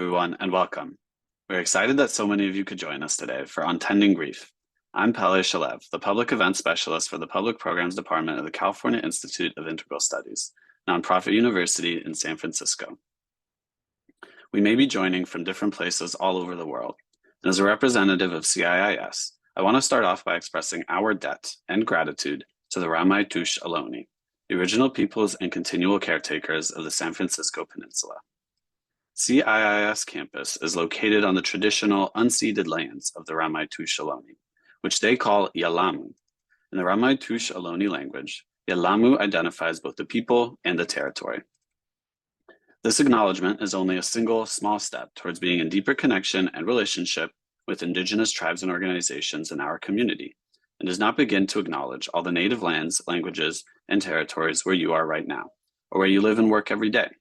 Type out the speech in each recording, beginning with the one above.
everyone, and welcome. We're excited that so many of you could join us today for Untending Grief. I'm Pele Shalev, the Public Events Specialist for the Public Programs Department of the California Institute of Integral Studies, nonprofit university in San Francisco. We may be joining from different places all over the world, and as a representative of CIIS, I want to start off by expressing our debt and gratitude to the Ramaytush Ohlone, the original peoples and continual caretakers of the San Francisco Peninsula. CIIS campus is located on the traditional unceded lands of the Ramaytush Ohlone, which they call Yelamu. In the Ramaytush Ohlone language, Yelamu identifies both the people and the territory. This acknowledgement is only a single small step towards being in deeper connection and relationship with Indigenous tribes and organizations in our community, and does not begin to acknowledge all the native lands, languages, and territories where you are right now, or where you live and work every day.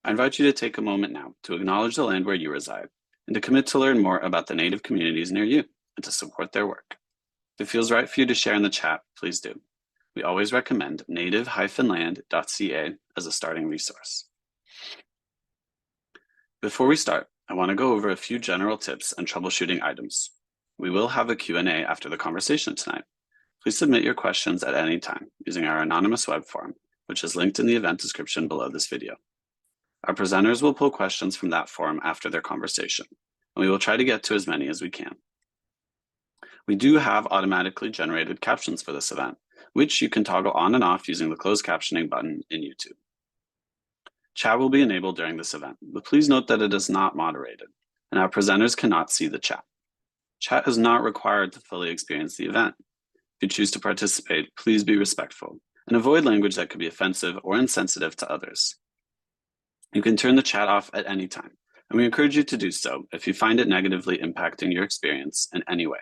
I invite you to take a moment now to acknowledge the land where you reside, and to commit to learn more about the native communities near you, and to support their work. If it feels right for you to share in the chat, please do. We always recommend native-land.ca as a starting resource. Before we start, I want to go over a few general tips and troubleshooting items. We will have a Q&A after the conversation tonight. Please submit your questions at any time using our anonymous web form, which is linked in the event description below this video. Our presenters will pull questions from that forum after their conversation, and we will try to get to as many as we can. We do have automatically generated captions for this event, which you can toggle on and off using the closed captioning button in YouTube. Chat will be enabled during this event, but please note that it is not moderated, and our presenters cannot see the chat. Chat is not required to fully experience the event. If you choose to participate, please be respectful and avoid language that could be offensive or insensitive to others. You can turn the chat off at any time, and we encourage you to do so if you find it negatively impacting your experience in any way.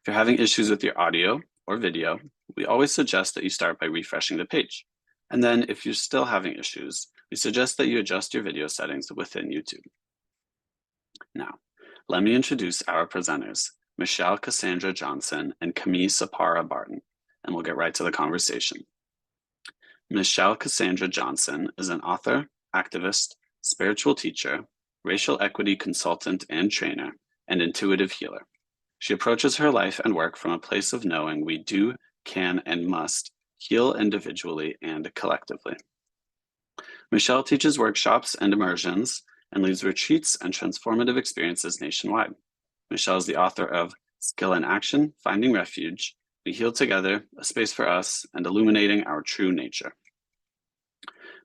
If you're having issues with your audio or video, we always suggest that you start by refreshing the page. And then if you're still having issues, we suggest that you adjust your video settings within YouTube. Now, let me introduce our presenters, Michelle Cassandra Johnson and Camille Sapara Barton, and we'll get right to the conversation. Michelle Cassandra Johnson is an author, activist, spiritual teacher, racial equity consultant and trainer, and intuitive healer. She approaches her life and work from a place of knowing we do, can, and must heal individually and collectively. Michelle teaches workshops and immersions and leads retreats and transformative experiences nationwide. Michelle is the author of Skill in Action, Finding Refuge, We Heal Together, A Space for Us, and Illuminating Our True Nature.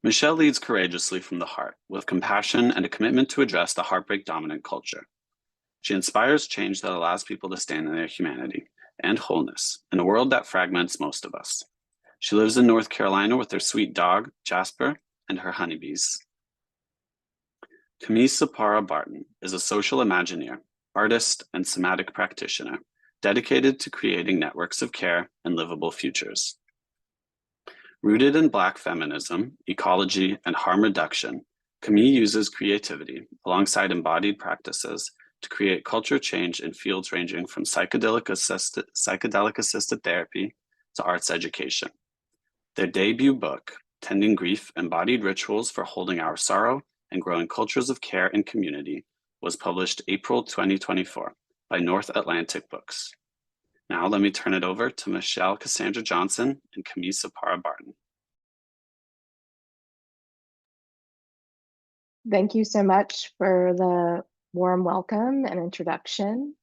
Michelle leads courageously from the heart, with compassion and a commitment to address the heartbreak-dominant culture. She inspires change that allows people to stand in their humanity and wholeness in a world that fragments most of us. She lives in North Carolina with her sweet dog, Jasper, and her honeybees. Camille Sapara Barton is a social imagineer, artist, and somatic practitioner dedicated to creating networks of care and livable futures. Rooted in Black feminism, ecology, and harm reduction, Camille uses creativity alongside embodied practices to create culture change in fields ranging from psychedelic-assisted therapy to arts education. Their debut book, Tending Grief, Embodied Rituals for Holding Our Sorrow and Growing Cultures of Care and Community, was published April 2024 by North Atlantic Books. Now let me turn it over to Michelle Cassandra Johnson and Camille Sapara Barton. Thank you so much for the warm welcome and introduction.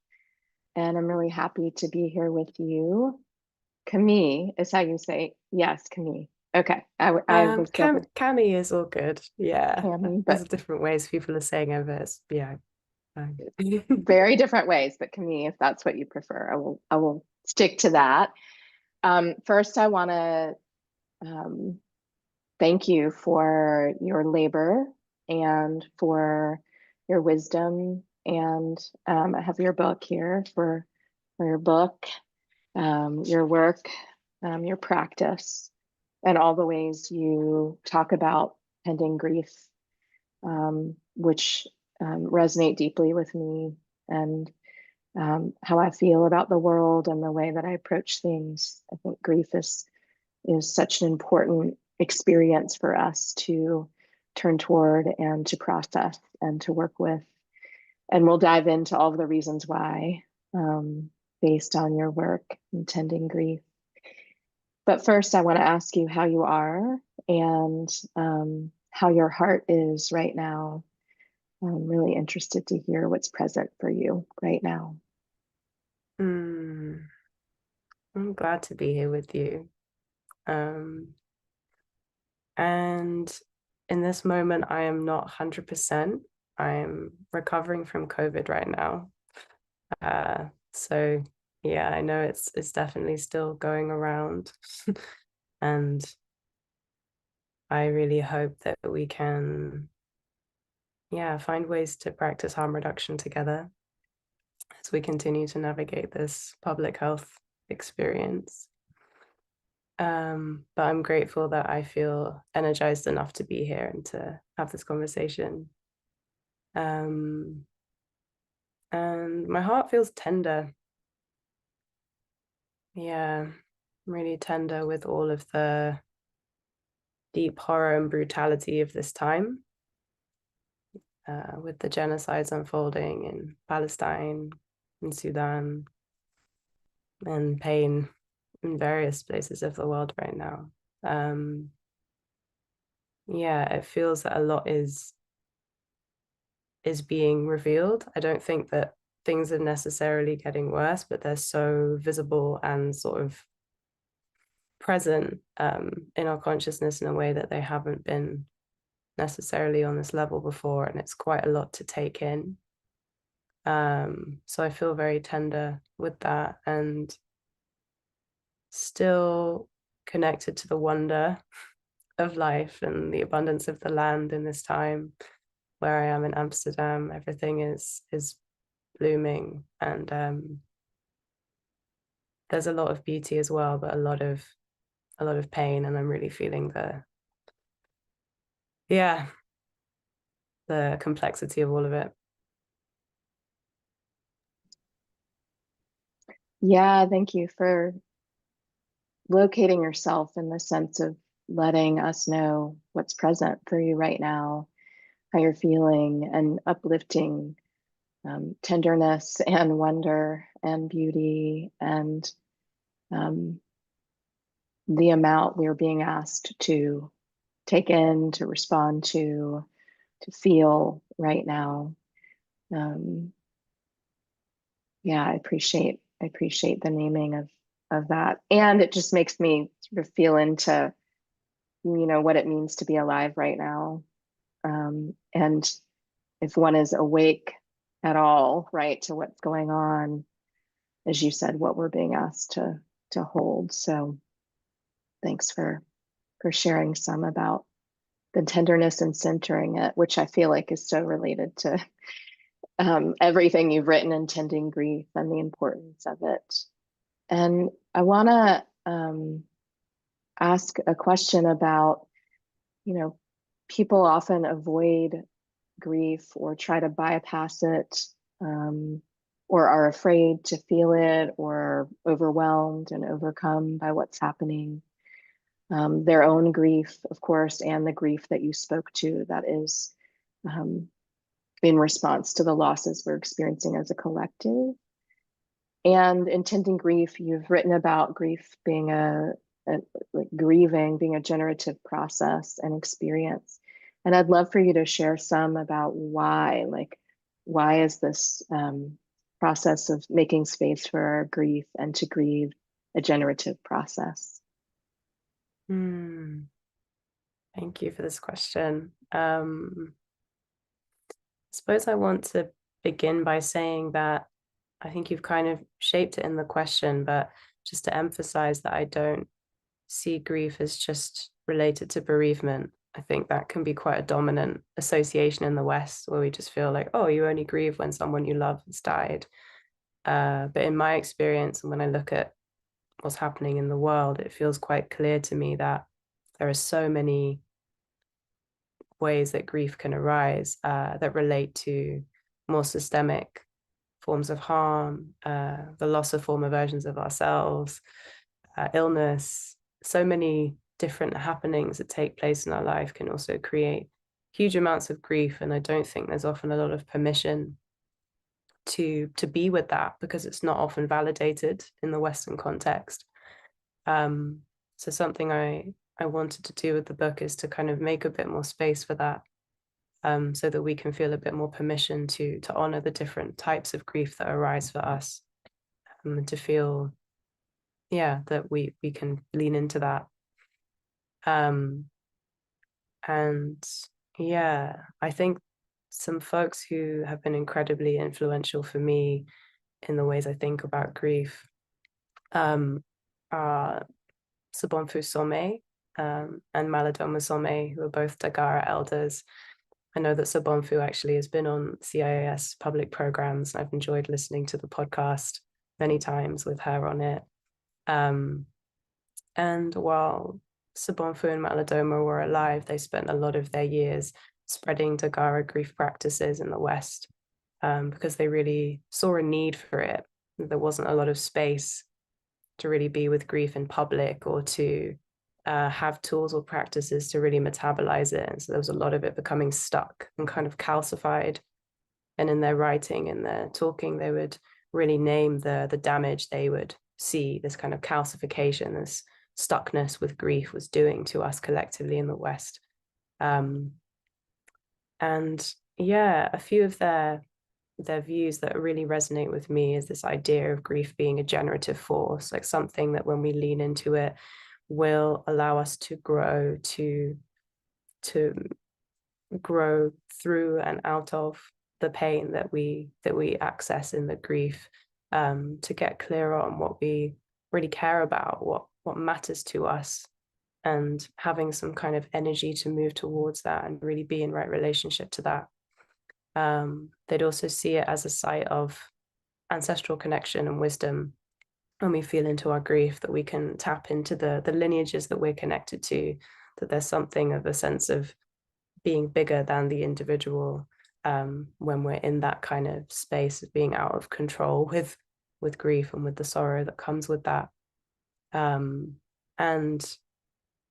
And I'm really happy to be here with you. Camille is how you say, yes, Camille. Okay. Camille is all good. Yeah. Camille, there's different ways people are saying over it. Yeah. Very different ways, but Camille, if that's what you prefer, I will stick to that. First, I want to thank you for your labor and for your wisdom. And I have your book here for your book, your work, your practice, and all the ways you talk about tending grief, which resonate deeply with me and how I feel about the world and the way that I approach things. I think grief is such an important experience for us to turn toward and to process and to work with. And we'll dive into all of the reasons why, based on your work in tending grief. But first, I want to ask you how you are and how your heart is right now. I'm really interested to hear what's present for you right now. I'm glad to be here with you. And in this moment, I am not 100%. I'm recovering from COVID right now. So yeah, I know it's definitely still going around. And I really hope that we can, find ways to practice harm reduction together as we continue to navigate this public health experience. But I'm grateful that I feel energized enough to be here and to have this conversation. And my heart feels tender. Yeah, really tender with all of the deep horror and brutality of this time, with the genocides unfolding in Palestine, in Sudan, and pain in various places of the world right now. It feels that a lot is being revealed. I don't think that things are necessarily getting worse, but they're so visible and sort of present in our consciousness in a way that they haven't been necessarily on this level before, and it's quite a lot to take in. So I feel very tender with that and still connected to the wonder of life and the abundance of the land in this time. Where I am in Amsterdam, everything is blooming, and there's a lot of beauty as well, but a lot of pain, and I'm really feeling the complexity of all of it. Yeah, thank you for locating yourself in the sense of letting us know what's present for you right now, how you're feeling, and uplifting tenderness and wonder and beauty and the amount we're being asked to take in, to respond to feel right now. I appreciate the naming of that, and it just makes me sort of feel into what it means to be alive right now, and if one is awake at all, right, to what's going on, as you said, what we're being asked to hold. So thanks for sharing some about the tenderness and centering it, which I feel like is so related to everything you've written in tending grief and the importance of it. And I want to ask a question about, people often avoid grief or try to bypass it, or are afraid to feel it, or overwhelmed and overcome by what's happening. Their own grief, of course, and the grief that you spoke to that is in response to the losses we're experiencing as a collective. And in tending grief, you've written about grief being grieving being a generative process and experience. And I'd love for you to share some about why is this process of making space for our grief and to grieve a generative process? Thank you for this question. I suppose I want to begin by saying that I think you've kind of shaped it in the question, but just to emphasize that I don't see grief as just related to bereavement. I think that can be quite a dominant association in the West, where we just feel like, oh, you only grieve when someone you love has died. But in my experience, and when I look at what's happening in the world, it feels quite clear to me that there are so many ways that grief can arise that relate to more systemic forms of harm, the loss of former versions of ourselves, illness. So many different happenings that take place in our life can also create huge amounts of grief, and I don't think there's often a lot of permission to be with that, because it's not often validated in the Western context. So something I wanted to do with the book is to kind of make a bit more space for that, so that we can feel a bit more permission to honor the different types of grief that arise for us, and to feel, yeah, that we can lean into that. And yeah, I think some folks who have been incredibly influential for me in the ways I think about grief are Sobonfu Some and Malidoma Some, who are both Dagara elders. I know that Sobonfu actually has been on CIIS public programs. I've enjoyed listening to the podcast many times with her on it. And while Sobonfu and Malidoma were alive, they spent a lot of their years spreading Dagara grief practices in the West, because they really saw a need for it. There wasn't a lot of space to really be with grief in public, or to have tools or practices to really metabolize it. And so there was a lot of it becoming stuck and kind of calcified. And in their writing and their talking, they would really name the damage they would see, this kind of calcification, this stuckness with grief was doing to us collectively in the West. And yeah, a few of their views that really resonate with me is this idea of grief being a generative force, like something that when we lean into it will allow us to grow, to grow through and out of the pain that we access in the grief, to get clearer on what we really care about, what matters to us, and having some kind of energy to move towards that and really be in right relationship to that. They'd also see it as a site of ancestral connection and wisdom. When we feel into our grief, that we can tap into the lineages that we're connected to, that there's something of a sense of being bigger than the individual, when we're in that kind of space of being out of control with grief and with the sorrow that comes with that. And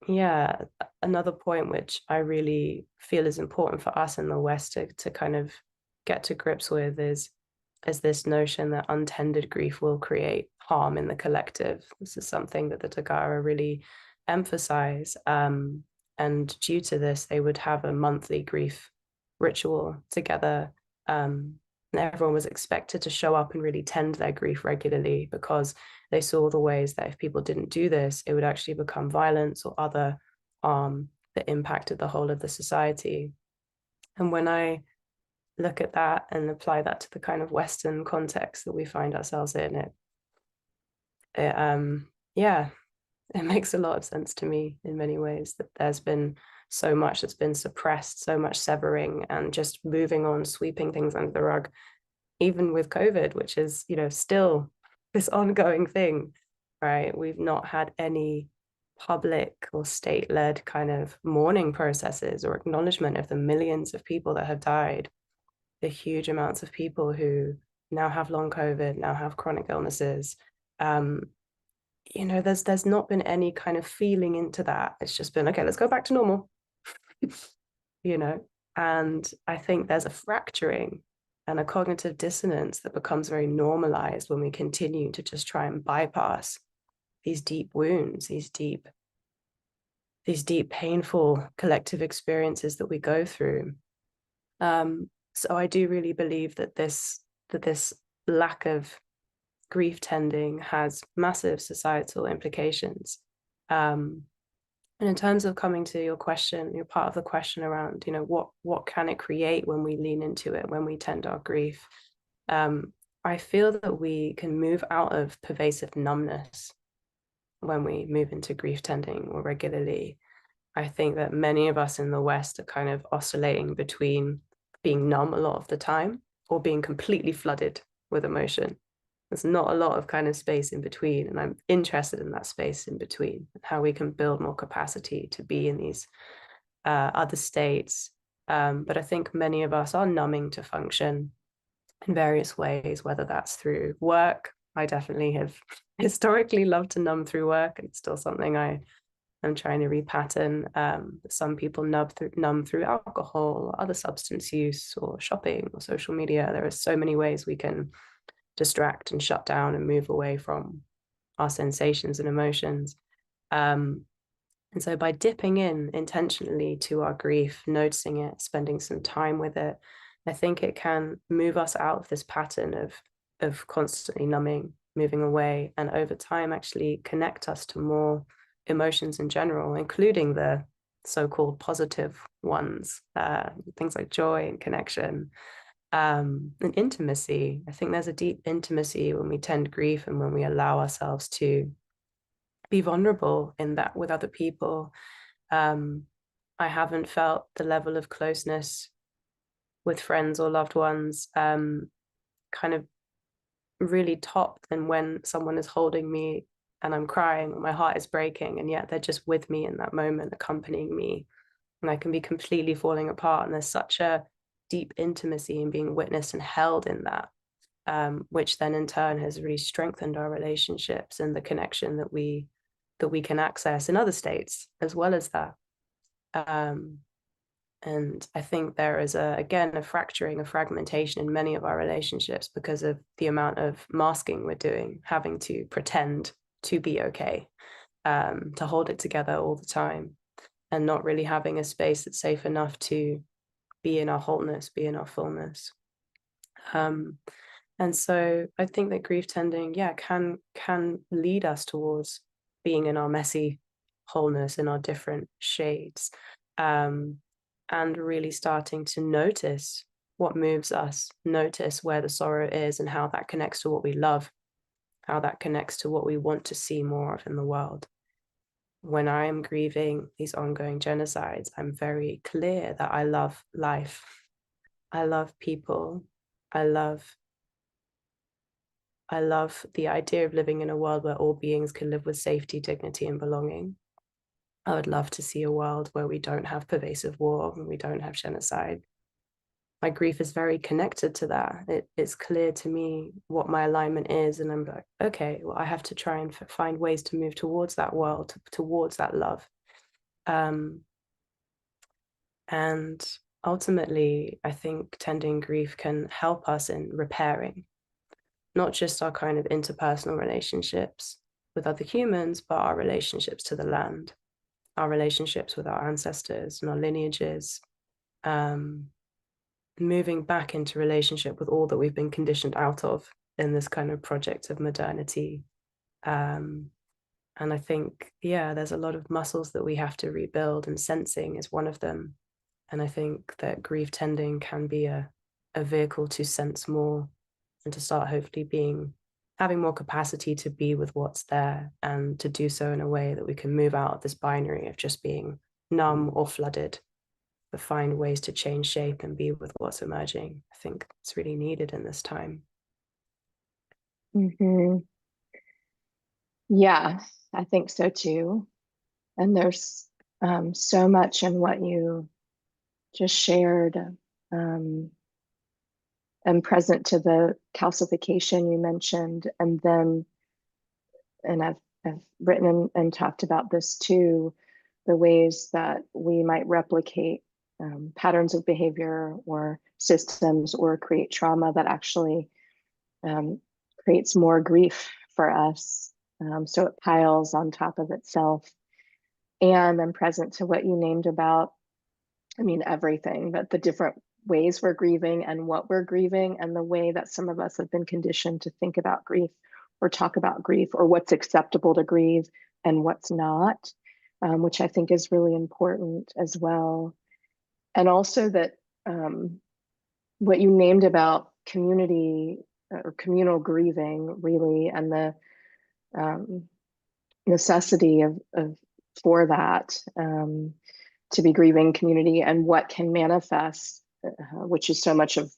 yeah, another point which I really feel is important for us in the West to kind of get to grips with is this notion that untended grief will create harm in the collective. This is something that the Tagara really emphasize. And due to this, they would have a monthly grief ritual together. And everyone was expected to show up and really tend their grief regularly, because they saw the ways that if people didn't do this, it would actually become violence or other harm that impacted the whole of the society. And when I look at that and apply that to the kind of Western context that we find ourselves in, it makes a lot of sense to me in many ways, that there's been so much that's been suppressed, so much severing and just moving on, sweeping things under the rug, even with COVID, which is, still this ongoing thing, right? We've not had any public or state-led kind of mourning processes or acknowledgement of the millions of people that have died, the huge amounts of people who now have long COVID, now have chronic illnesses. There's not been any kind of feeling into that. It's just been, okay, let's go back to normal. And I think there's a fracturing and a cognitive dissonance that becomes very normalized when we continue to just try and bypass these deep wounds, these deep painful collective experiences that we go through. So I do really believe that this lack of grief tending has massive societal implications. And in terms of coming to your question, you're part of the question around, what can it create when we lean into it, when we tend our grief? I feel that we can move out of pervasive numbness when we move into grief tending more regularly. I think that many of us in the West are kind of oscillating between being numb a lot of the time or being completely flooded with emotion. There's not a lot of kind of space in between, and I'm interested in that space in between, how we can build more capacity to be in these other states. But I think many of us are numbing to function in various ways, whether that's through work. I definitely have historically loved to numb through work, and it's still something I I'm trying to repattern. Some people numb through alcohol or other substance use or shopping or social media. There are so many ways we can distract and shut down and move away from our sensations and emotions. And so by dipping in intentionally to our grief, noticing it, spending some time with it, I think it can move us out of this pattern of constantly numbing, moving away, and over time actually connect us to more emotions in general, including the so-called positive ones, things like joy and connection, and intimacy. I think there's a deep intimacy when we tend grief and when we allow ourselves to be vulnerable in that with other people. I haven't felt the level of closeness with friends or loved ones kind of really top than when someone is holding me and I'm crying or my heart is breaking, and yet they're just with me in that moment, accompanying me, and I can be completely falling apart. And there's such a deep intimacy in being witnessed and held in that, which then in turn has really strengthened our relationships and the connection that we can access in other states as well as that. And I think there is again a fracturing, a fragmentation in many of our relationships because of the amount of masking we're doing, having to pretend to be okay, to hold it together all the time, and not really having a space that's safe enough to be in our wholeness, be in our fullness. And so I think that grief tending, can lead us towards being in our messy wholeness, in our different shades, and really starting to notice what moves us, notice where the sorrow is and how that connects to what we love, how that connects to what we want to see more of in the world. When I am grieving these ongoing genocides, I'm very clear that I love life. I love people. I love the idea of living in a world where all beings can live with safety, dignity, and belonging. I would love to see a world where we don't have pervasive war and we don't have genocide. My grief is very connected to that. It's clear to me what my alignment is, and I'm like, okay, well, I have to try and find ways to move towards that world, towards that love. And ultimately, I think tending grief can help us in repairing not just our kind of interpersonal relationships with other humans, but our relationships to the land, our relationships with our ancestors and our lineages, moving back into relationship with all that we've been conditioned out of in this kind of project of modernity. And I think, there's a lot of muscles that we have to rebuild, and sensing is one of them. And I think that grief tending can be a vehicle to sense more and to start hopefully having more capacity to be with what's there, and to do so in a way that we can move out of this binary of just being numb or flooded, but find ways to change shape and be with what's emerging. I think it's really needed in this time. Mm-hmm. Yeah, I think so too. And there's so much in what you just shared. And present to the calcification you mentioned, and I've written and talked about this too, the ways that we might replicate patterns of behavior or systems or create trauma that actually creates more grief for us. So it piles on top of itself. And I'm present to what you named about, everything, but the different ways we're grieving and what we're grieving, and the way that some of us have been conditioned to think about grief or talk about grief, or what's acceptable to grieve and what's not, which I think is really important as well. And also that what you named about community or communal grieving, really, and the necessity of for that, to be grieving community, and what can manifest, which is so much of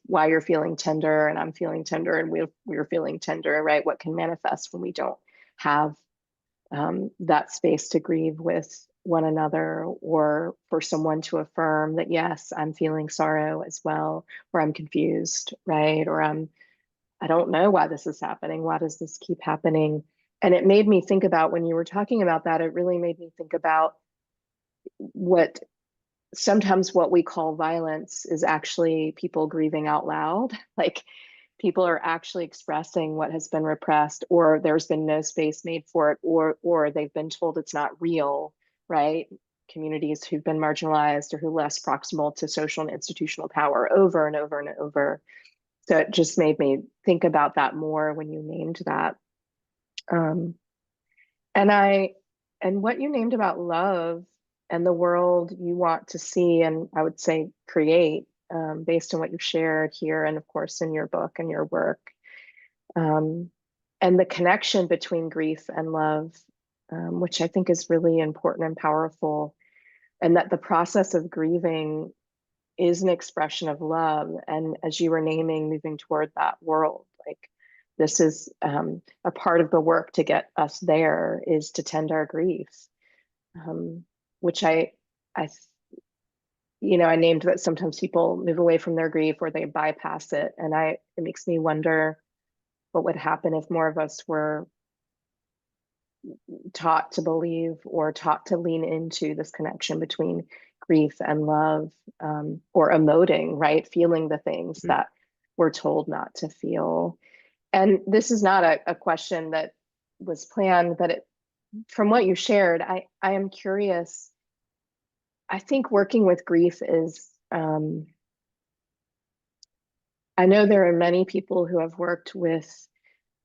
why you're feeling tender and I'm feeling tender and we're feeling tender, right? What can manifest when we don't have that space to grieve with one another, or for someone to affirm that, yes, I'm feeling sorrow as well, or I'm confused, right? Or I don't know why this is happening. Why does this keep happening? And it made me think about, when you were talking about that, it really made me think about what sometimes what we call violence is actually people grieving out loud. Like people are actually expressing what has been repressed, or there's been no space made for it, or they've been told it's not real, right? Communities who've been marginalized or who are less proximal to social and institutional power over and over and over. So it just made me think about that more when you named that. And what you named about love and the world you want to see, and I would say create, based on what you shared here, and of course in your book and your work, and the connection between grief and love, which I think is really important and powerful, and that the process of grieving is an expression of love. And as you were naming, moving toward that world, like this is a part of the work to get us there, is to tend our grief, which I named that sometimes people move away from their grief or they bypass it. And it makes me wonder what would happen if more of us were taught to believe or taught to lean into this connection between grief and love, or emoting, right? Feeling the things that we're told not to feel. And this is not a question that was planned, but from what you shared, I am curious. I think working with grief is, I know there are many people who have worked with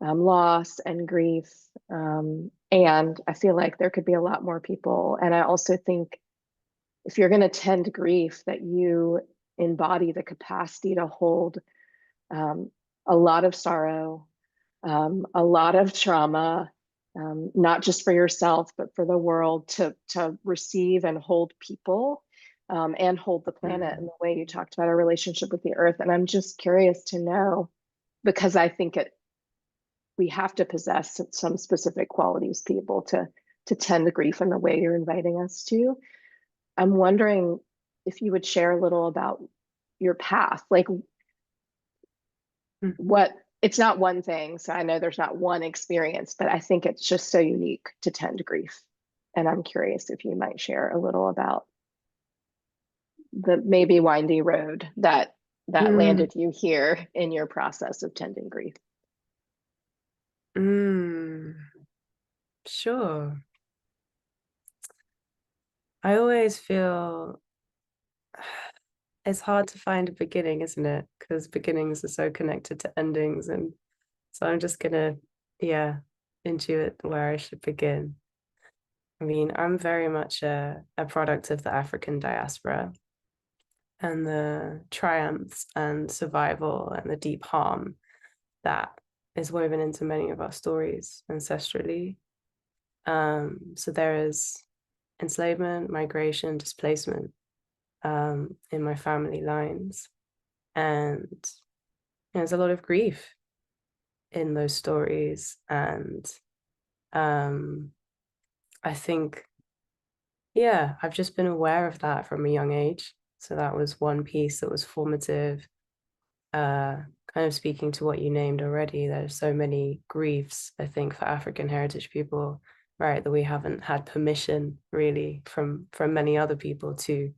loss and grief, and I feel like there could be a lot more people. And I also think if you're going to tend grief, that you embody the capacity to hold a lot of sorrow, a lot of trauma, not just for yourself, but for the world, to receive and hold people, and hold the planet in the way you talked about our relationship with the earth. And I'm just curious to know, because I think we have to possess some specific qualities to be able to tend the grief in the way you're inviting us to. I'm wondering if you would share a little about your path, like what, it's not one thing. So I know there's not one experience, but I think it's just so unique to tend grief. And I'm curious if you might share a little about the maybe windy road that landed you here in your process of tending grief. Sure. I always feel it's hard to find a beginning, isn't it? Because beginnings are so connected to endings. And so I'm just gonna, intuit where I should begin. I mean, I'm very much a product of the African diaspora and the triumphs and survival and the deep harm that is woven into many of our stories ancestrally. So there is enslavement, migration, displacement in my family lines. And there's a lot of grief in those stories. And I think, I've just been aware of that from a young age. So that was one piece that was formative. Kind of speaking to what you named already, there's so many griefs, I think, for African heritage people, right, that we haven't had permission really from many other people to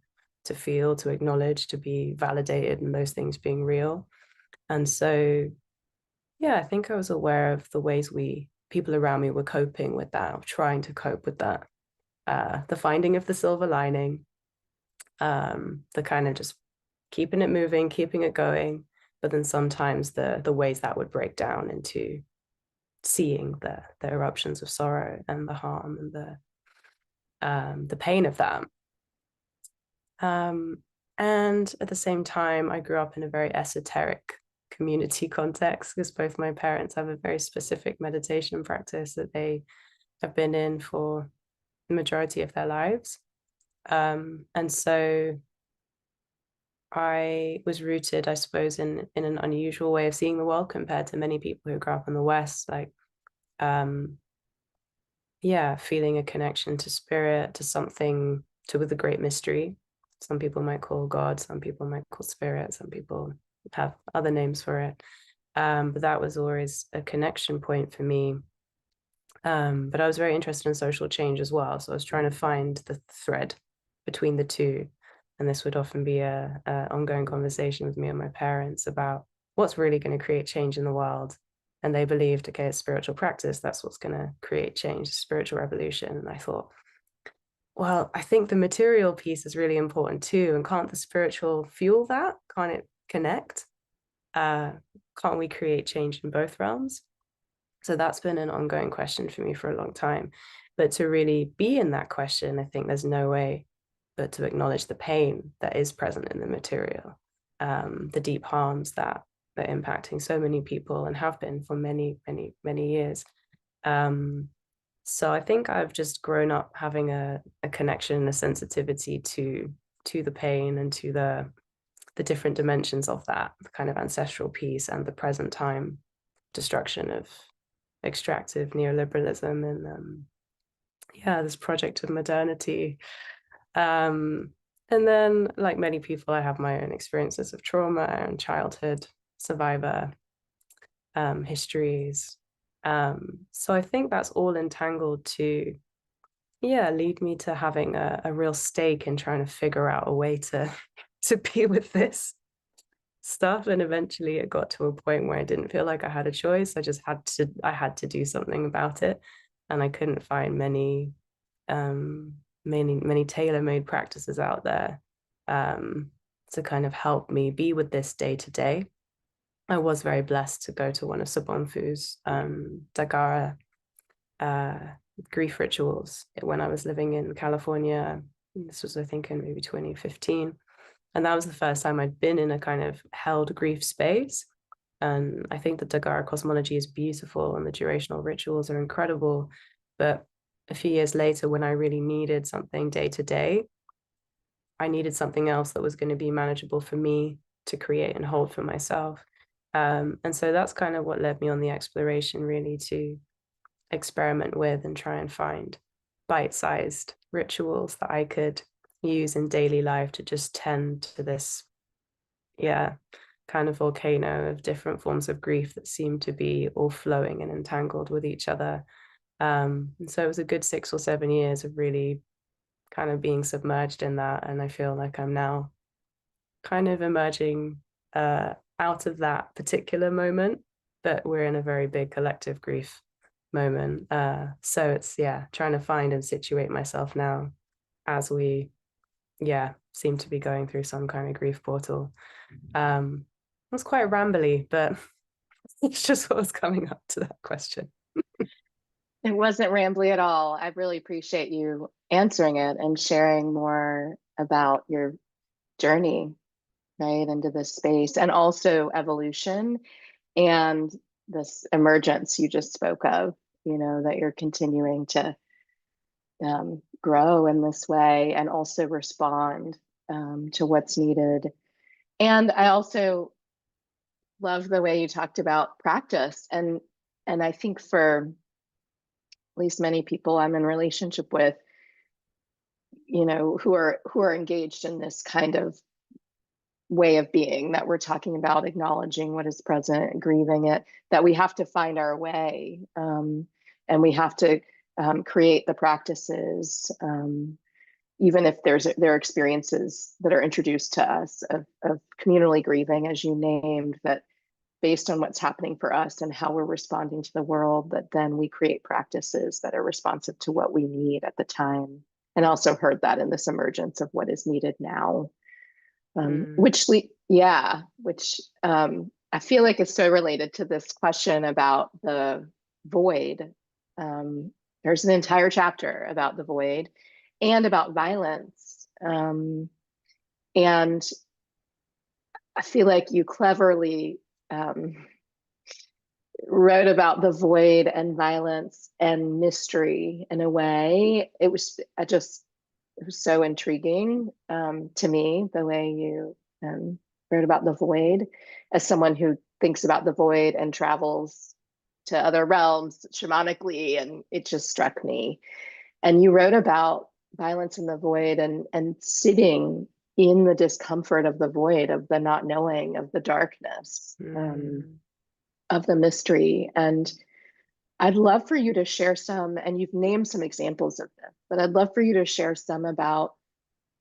feel, to acknowledge, to be validated, and those things being real. And so, I think I was aware of the ways people around me were coping with that, or trying to cope with that. The finding of the silver lining, the kind of just keeping it moving, keeping it going, but then sometimes the ways that would break down into seeing the eruptions of sorrow and the harm and the pain of that. And at the same time, I grew up in a very esoteric community context, because both my parents have a very specific meditation practice that they have been in for the majority of their lives. And so I was rooted, I suppose, in an unusual way of seeing the world compared to many people who grew up in the West, like, feeling a connection to spirit, to something, with a great mystery. Some people might call God, some people might call spirit, some people have other names for it. But that was always a connection point for me. But I was very interested in social change as well. So I was trying to find the thread between the two. And this would often be a ongoing conversation with me and my parents about what's really going to create change in the world. And they believed, okay, it's spiritual practice. That's what's going to create change, spiritual revolution. And I thought, well, I think the material piece is really important too. And can't the spiritual fuel that? Can't it connect? Can't we create change in both realms? So that's been an ongoing question for me for a long time. But to really be in that question, I think there's no way but to acknowledge the pain that is present in the material, the deep harms that are impacting so many people and have been for many, many, many years. So I think I've just grown up having a connection and a sensitivity to the pain and to the different dimensions of that, the kind of ancestral piece and the present time destruction of extractive neoliberalism and this project of modernity. And then, like many people, I have my own experiences of trauma and childhood survivor histories. So I think that's all entangled to lead me to having a real stake in trying to figure out a way to be with this stuff. And eventually it got to a point where I didn't feel like I had a choice. I had to do something about it. And I couldn't find many tailor-made practices out there to kind of help me be with this day to day. I was very blessed to go to one of Sobonfu's Dagara grief rituals when I was living in California. This was, I think, in maybe 2015. And that was the first time I'd been in a kind of held grief space. And I think the Dagara cosmology is beautiful and the durational rituals are incredible. But a few years later, when I really needed something day to day, I needed something else that was going to be manageable for me to create and hold for myself. And so that's kind of what led me on the exploration, really, to experiment with and try and find bite-sized rituals that I could use in daily life to just tend to this, kind of volcano of different forms of grief that seemed to be all flowing and entangled with each other. And so it was a good 6 or 7 years of really kind of being submerged in that. And I feel like I'm now kind of emerging out of that particular moment, but we're in a very big collective grief moment. So it's, trying to find and situate myself now as we, seem to be going through some kind of grief portal. It's quite rambly, but it's just what was coming up to that question. It wasn't rambly at all. I really appreciate you answering it and sharing more about your journey, right, into this space, and also evolution and this emergence you just spoke of, that you're continuing to grow in this way and also respond to what's needed. And I also love the way you talked about practice. And I think for at least many people I'm in relationship with, who are engaged in this kind of way of being that we're talking about, acknowledging what is present, grieving it, that we have to find our way, and we have to create the practices, even if there are experiences that are introduced to us of communally grieving, as you named, that based on what's happening for us and how we're responding to the world, that then we create practices that are responsive to what we need at the time. And also heard that in this emergence of what is needed now, which I feel like is so related to this question about the void. There's an entire chapter about the void and about violence. And I feel like you cleverly wrote about the void and violence and mystery in a way. It was so intriguing to me, the way you wrote about the void, as someone who thinks about the void and travels to other realms shamanically, and it just struck me. And you wrote about violence in the void and sitting in the discomfort of the void, of the not knowing, of the darkness, of the mystery. And I'd love for you to share some, and you've named some examples of this, but I'd love for you to share some about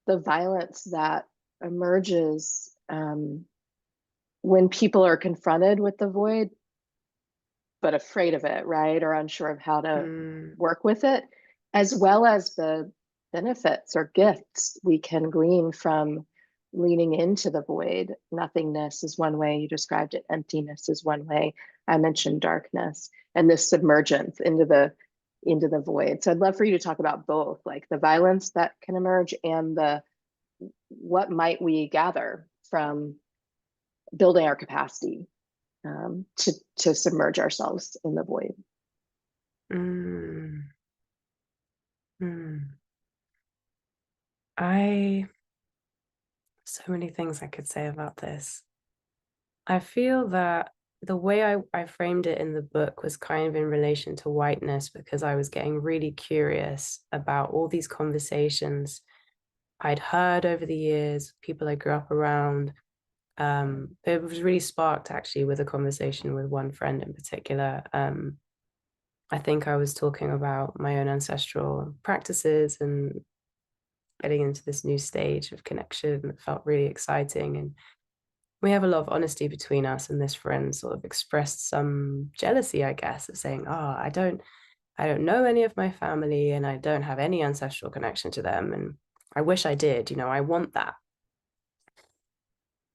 the violence that emerges when people are confronted with the void, but afraid of it, right? Or unsure of how to work with it, as well as the benefits or gifts we can glean from leaning into the void. Nothingness is one way you described it. Emptiness is one way. I mentioned darkness and this submergence into the void. So I'd love for you to talk about both, like the violence that can emerge and the what might we gather from building our capacity to submerge ourselves in the void. So many things I could say about this. I feel that the way I framed it in the book was kind of in relation to whiteness, because I was getting really curious about all these conversations I'd heard over the years, people I grew up around. It was really sparked actually with a conversation with one friend in particular. I think I was talking about my own ancestral practices and getting into this new stage of connection that felt really exciting. And we have a lot of honesty between us, and this friend sort of expressed some jealousy, I guess, of saying, oh, I don't know any of my family and I don't have any ancestral connection to them. And I wish I did, I want that.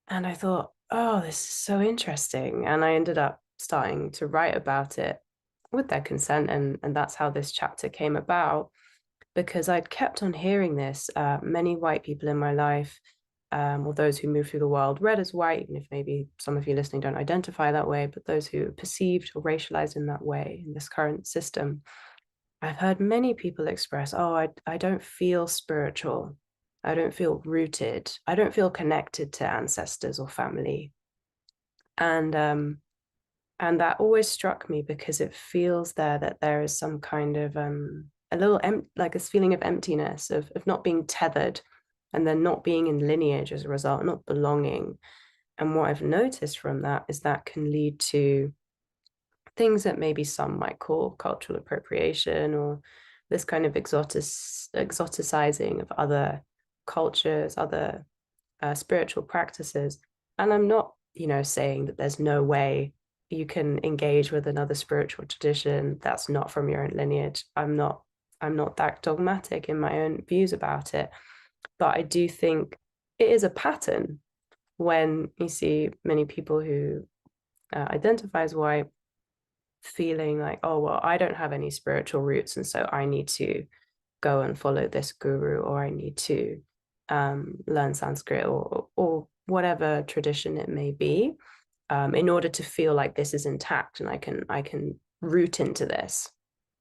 And I thought, oh, this is so interesting. And I ended up starting to write about it with their consent. And that's how this chapter came about, because I'd kept on hearing this. Many white people in my life, or those who move through the world read as white, even if maybe some of you listening don't identify that way, but those who are perceived or racialized in that way in this current system, I've heard many people express, oh, I don't feel spiritual. I don't feel rooted. I don't feel connected to ancestors or family. And that always struck me, because it feels that there is some kind of a little like this feeling of emptiness, of not being tethered, and then not being in lineage as a result, not belonging. And what I've noticed from that is that can lead to things that maybe some might call cultural appropriation, or this kind of exoticizing of other cultures, other spiritual practices. And I'm not, saying that there's no way you can engage with another spiritual tradition that's not from your own lineage. I'm not that dogmatic in my own views about it. But I do think it is a pattern when you see many people who identify as white feeling like, oh, well, I don't have any spiritual roots, and so I need to go and follow this guru, or I need to learn Sanskrit or whatever tradition it may be, in order to feel like this is intact and I can root into this,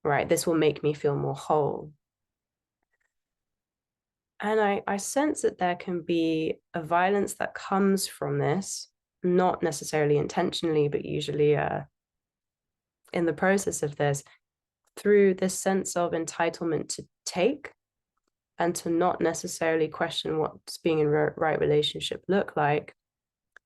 right? This will make me feel more whole. And I sense that there can be a violence that comes from this, not necessarily intentionally, but usually in the process of this, through this sense of entitlement to take and to not necessarily question what's being in right relationship look like,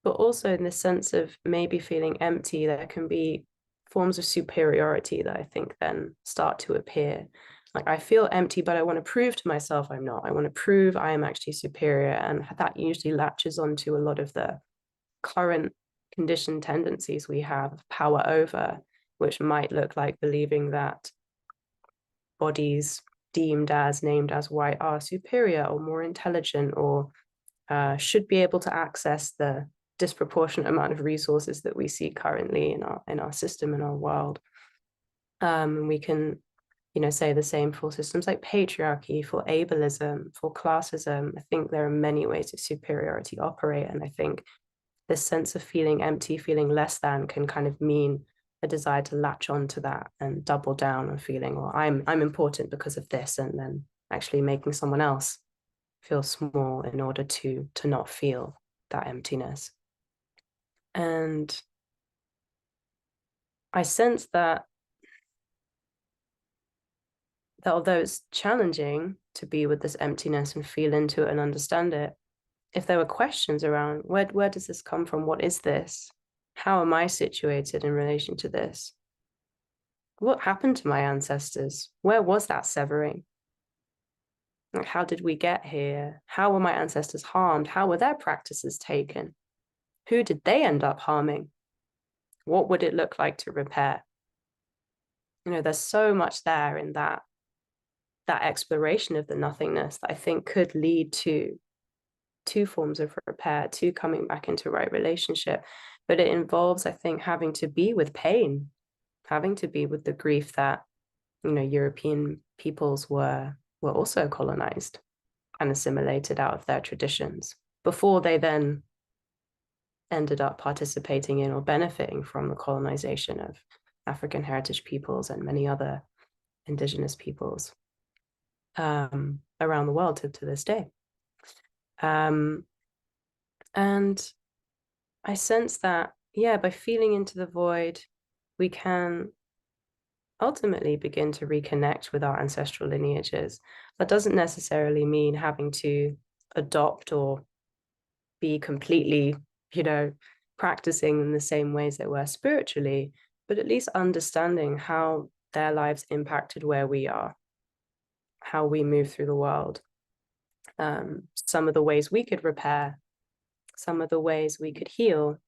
but also in this sense of maybe feeling empty. There can be forms of superiority that I think then start to appear. Like, I feel empty, but I want to prove to myself I'm not. I want to prove I am actually superior. And that usually latches onto a lot of the current conditioned tendencies we have of power over, which might look like believing that bodies named as white are superior or more intelligent, or should be able to access the disproportionate amount of resources that we see currently in our system, in our world. And we can, say the same for systems like patriarchy, for ableism, for classism. I think there are many ways that superiority operate, and I think this sense of feeling empty, feeling less than, can kind of mean a desire to latch onto that and double down on feeling, well, I'm important because of this, and then actually making someone else feel small in order to not feel that emptiness. And I sense that although it's challenging to be with this emptiness and feel into it and understand it, if there were questions around where does this come from? What is this? How am I situated in relation to this? what happened to my ancestors? Where was that severing? Like, how did we get here? How were my ancestors harmed? How were their practices taken? Who did they end up harming? What would it look like to repair? You know, there's so much there in that exploration of the nothingness that I think could lead to two forms of repair, to coming back into right relationship. But it involves, I think, having to be with pain, having to be with the grief that, you know, European peoples were also colonized and assimilated out of their traditions before they then ended up participating in or benefiting from the colonization of African heritage peoples and many other indigenous peoples around the world to this day. And I sense that, yeah, by feeling into the void, we can ultimately begin to reconnect with our ancestral lineages. That doesn't necessarily mean having to adopt or be completely, you know, practicing in the same ways they were spiritually, but at least understanding how their lives impacted where we are, how we move through the world. Some of the ways we could repair, some of the ways we could heal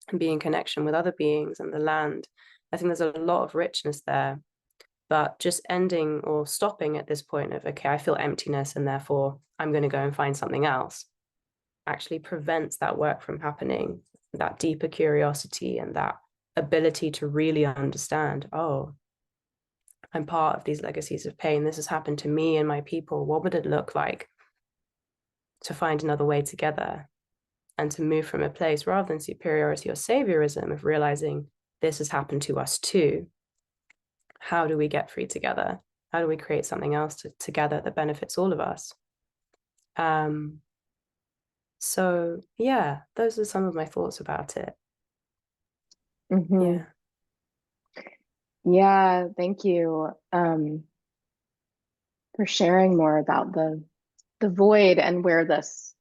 and be in connection with other beings and the land. I think there's a lot of richness there, but just ending or stopping at this point of, okay, I feel emptiness and therefore I'm going to go and find something else, actually prevents that work from happening, that deeper curiosity and that ability to really understand, oh, I'm part of these legacies of pain. This has happened to me and my people. What would it look like to find another way together and to move from a place rather than superiority or saviorism of realizing this has happened to us too? How do we get free together? How do we create something else together that benefits all of us? So yeah, those are some of my thoughts about it. Mm-hmm. Yeah. Yeah, thank you for sharing more about the void and where this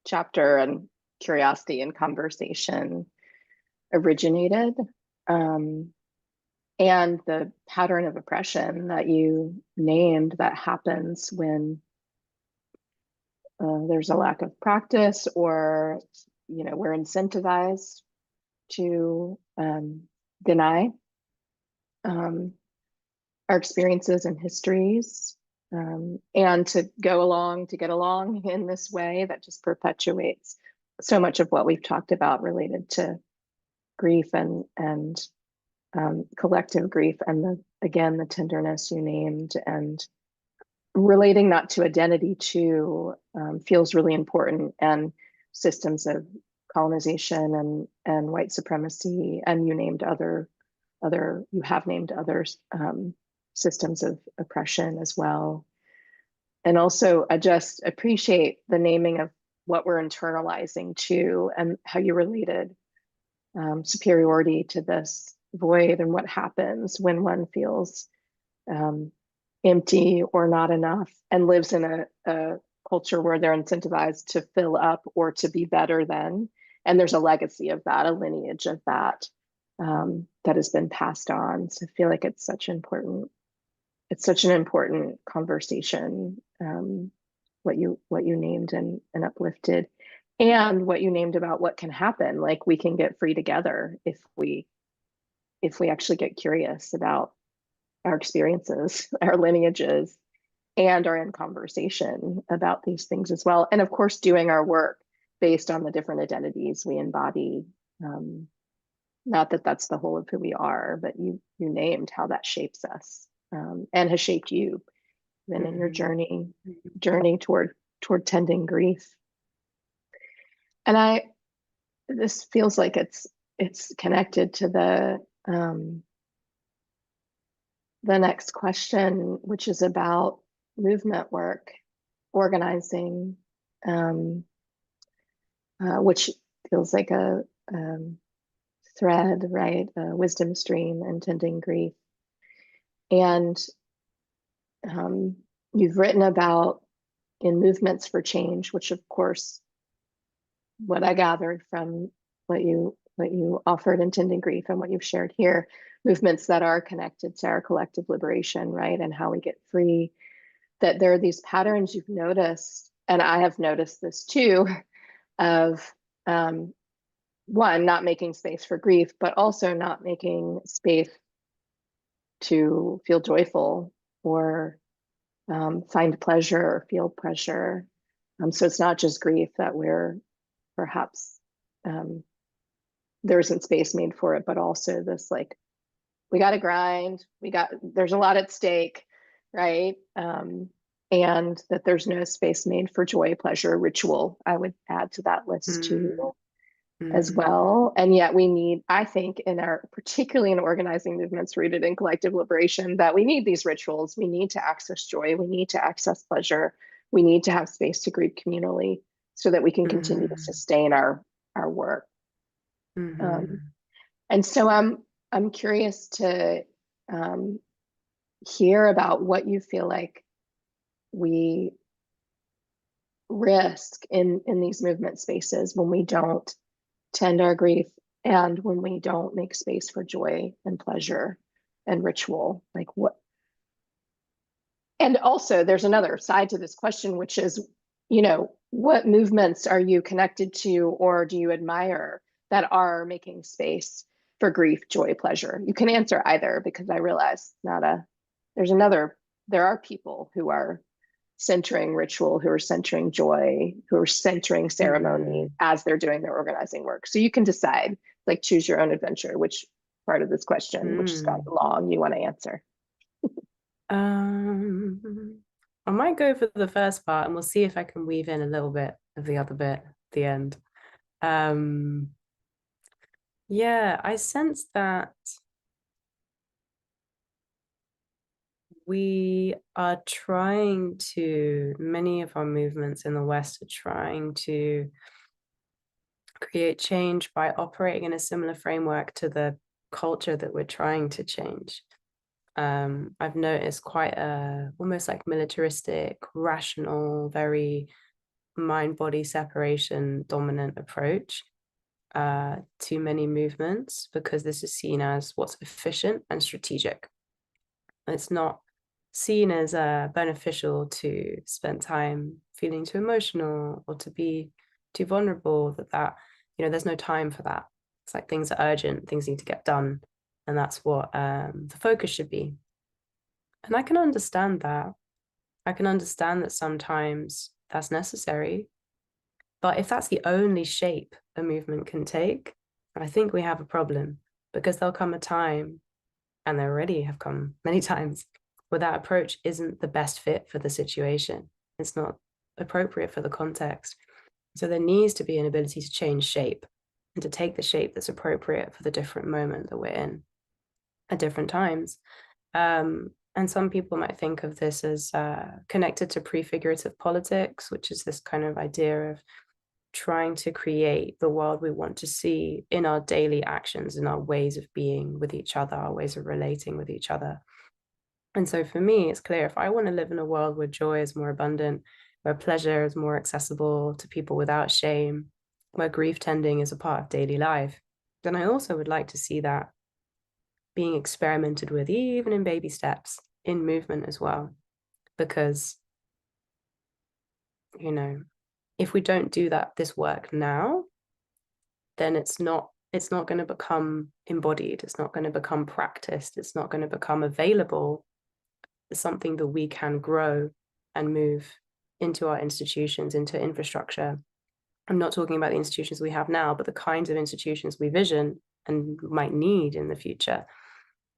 chapter and curiosity and conversation originated, and the pattern of oppression that you named that happens when there's a lack of practice, or we're incentivized to deny our experiences and histories, and to get along in this way that just perpetuates so much of what we've talked about related to grief and collective grief, and the tenderness you named, and relating that to identity too, feels really important. And systems of colonization and white supremacy, and you have named others, systems of oppression as well. And also, I just appreciate the naming of what we're internalizing too, and how you related superiority to this void, and what happens when one feels empty or not enough, and lives in a culture where they're incentivized to fill up or to be better than. And there's a legacy of that, a lineage of that, that has been passed on. So I feel like it's such an important conversation, what you named and uplifted, and what you named about what can happen. Like, we can get free together if we actually get curious about our experiences, our lineages, and are in conversation about these things as well. And of course, doing our work based on the different identities we embody. Not that that's the whole of who we are, but you named how that shapes us, and has shaped you then in your journey toward tending grief. And this feels like it's connected to the next question, which is about movement work, organizing, which feels like a thread, right? A wisdom stream and tending grief. And you've written about in movements for change, which of course, what I gathered from what you offered in tending grief and what you've shared here, movements that are connected to our collective liberation, right? And how we get free, that there are these patterns you've noticed, and I have noticed this too, of one, not making space for grief, but also not making space to feel joyful or find pleasure or feel pleasure. So it's not just grief that we're perhaps there isn't space made for it, but also this like, we got to grind, there's a lot at stake, right? And that there's no space made for joy, pleasure, ritual. I would add to that list too, as well. And yet we need, I think, particularly in organizing movements rooted in collective liberation, that we need these rituals. We need to access joy. We need to access pleasure. We need to have space to grieve communally so that we can continue to sustain our work. And so I'm curious to hear about what you feel like we risk in these movement spaces when we don't tend our grief and when we don't make space for joy and pleasure and ritual. Like what? And also there's another side to this question, which is, you know, what movements are you connected to or do you admire that are making space for grief, joy, pleasure? You can answer either, because I realize there are people who are centering ritual, who are centering joy, who are centering ceremony as they're doing their organizing work. So you can decide, like, choose your own adventure, which part of this question, which has gotten long, you want to answer. I might go for the first part and we'll see if I can weave in a little bit of the other bit at the end. Yeah, I sense that many of our movements in the West are trying to create change by operating in a similar framework to the culture that we're trying to change. I've noticed quite almost like militaristic, rational, very mind-body separation dominant approach to many movements, because this is seen as what's efficient and strategic. It's not seen as beneficial to spend time feeling too emotional or to be too vulnerable, that there's no time for that. It's like things are urgent, things need to get done, and that's what the focus should be. And I can understand that. I can understand that sometimes that's necessary, but if that's the only shape a movement can take, I think we have a problem, because there'll come a time, and there already have come many times, where that approach isn't the best fit for the situation. It's not appropriate for the context. So there needs to be an ability to change shape and to take the shape that's appropriate for the different moment that we're in at different times. And some people might think of this as connected to prefigurative politics, which is this kind of idea of trying to create the world we want to see in our daily actions, in our ways of being with each other, our ways of relating with each other. And so for me, it's clear, if I want to live in a world where joy is more abundant, where pleasure is more accessible to people without shame, where grief tending is a part of daily life, then I also would like to see that being experimented with, even in baby steps, in movement as well. Because, if we don't do this work now, then it's not going to become embodied. It's not going to become practiced. It's not going to become available as something that we can grow and move into our institutions, into infrastructure. I'm not talking about the institutions we have now, but the kinds of institutions we vision and might need in the future.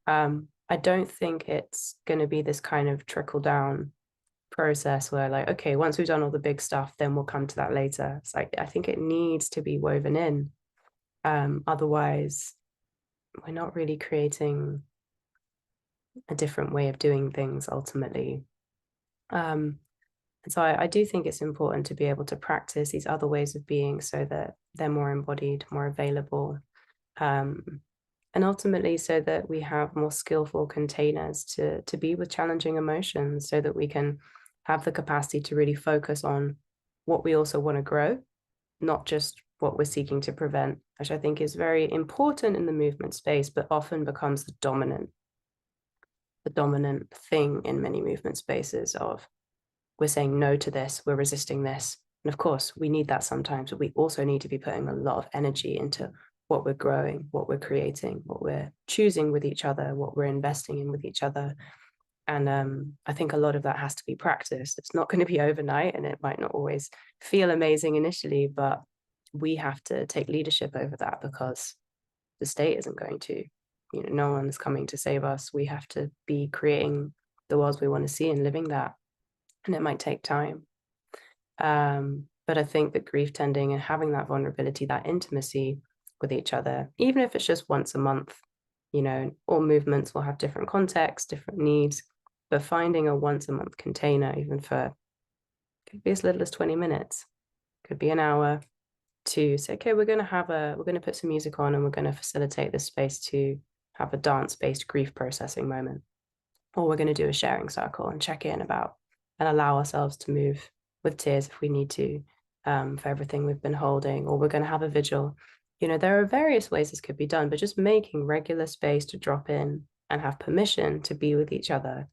I don't think it's going to be this kind of trickle down process where, like, okay, once we've done all the big stuff, then we'll come to that later. It's like, I think it needs to be woven in. Otherwise, we're not really creating a different way of doing things ultimately. And so I do think it's important to be able to practice these other ways of being so that they're more embodied, more available, and ultimately so that we have more skillful containers to be with challenging emotions, so that we can have the capacity to really focus on what we also want to grow, not just what we're seeking to prevent, which I think is very important in the movement space, but often becomes the dominant thing in many movement spaces of, we're saying no to this, we're resisting this. And of course, we need that sometimes, but we also need to be putting a lot of energy into what we're growing, what we're creating, what we're choosing with each other, what we're investing in with each other. And I think a lot of that has to be practiced. It's not going to be overnight, and it might not always feel amazing initially, but we have to take leadership over that, because the state isn't going to, no one's coming to save us. We have to be creating the worlds we want to see and living that. And it might take time. But I think that grief tending and having that vulnerability, that intimacy with each other, even if it's just once a month, all movements will have different contexts, different needs, but finding a once a month container, even for, could be as little as 20 minutes, could be an hour, to say, okay, we're going to put some music on and we're going to facilitate this space to have a dance-based grief processing moment. Or we're going to do a sharing circle and check in about and allow ourselves to move with tears if we need to, for everything we've been holding. Or we're going to have a vigil. There are various ways this could be done, but just making regular space to drop in and have permission to be with each other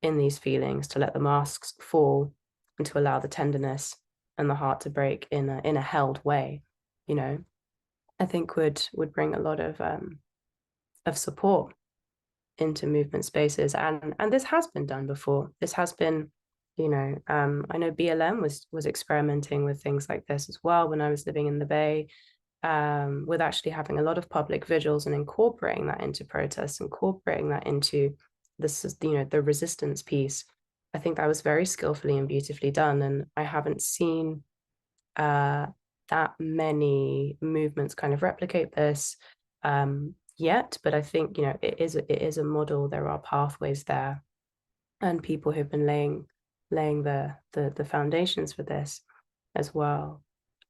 in these feelings, to let the masks fall and to allow the tenderness and the heart to break in a held way, I think would bring a lot of support into movement spaces. And this has been done before. This has been, I know BLM was experimenting with things like this as well when I was living in the Bay, with actually having a lot of public vigils and incorporating that into protests, incorporating that into this, the resistance piece. I think that was very skillfully and beautifully done. And I haven't seen that many movements kind of replicate this yet, but I think, it is a model. There are pathways there, and people who've been laying the foundations for this as well.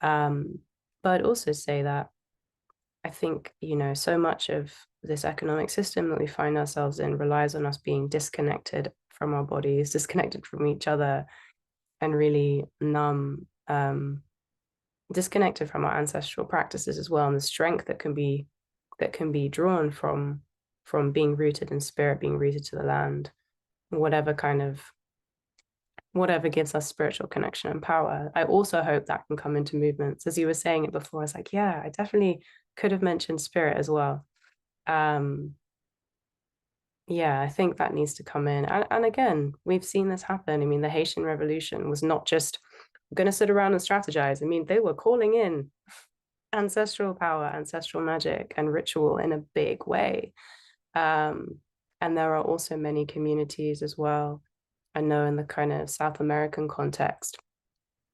But I'd also say that I think, so much of this economic system that we find ourselves in relies on us being disconnected from our bodies, disconnected from each other, and really numb, disconnected from our ancestral practices as well, and the strength that can be drawn from being rooted in spirit, being rooted to the land, whatever gives us spiritual connection and power. I also hope that can come into movements. As you were saying it before, I was like, yeah, I definitely could have mentioned spirit as well. Yeah, I think that needs to come in. And again, we've seen this happen. I mean, the Haitian Revolution was not just going to sit around and strategize. I mean, they were calling in ancestral power, ancestral magic, and ritual in a big way. And there are also many communities as well. I know in the kind of South American context,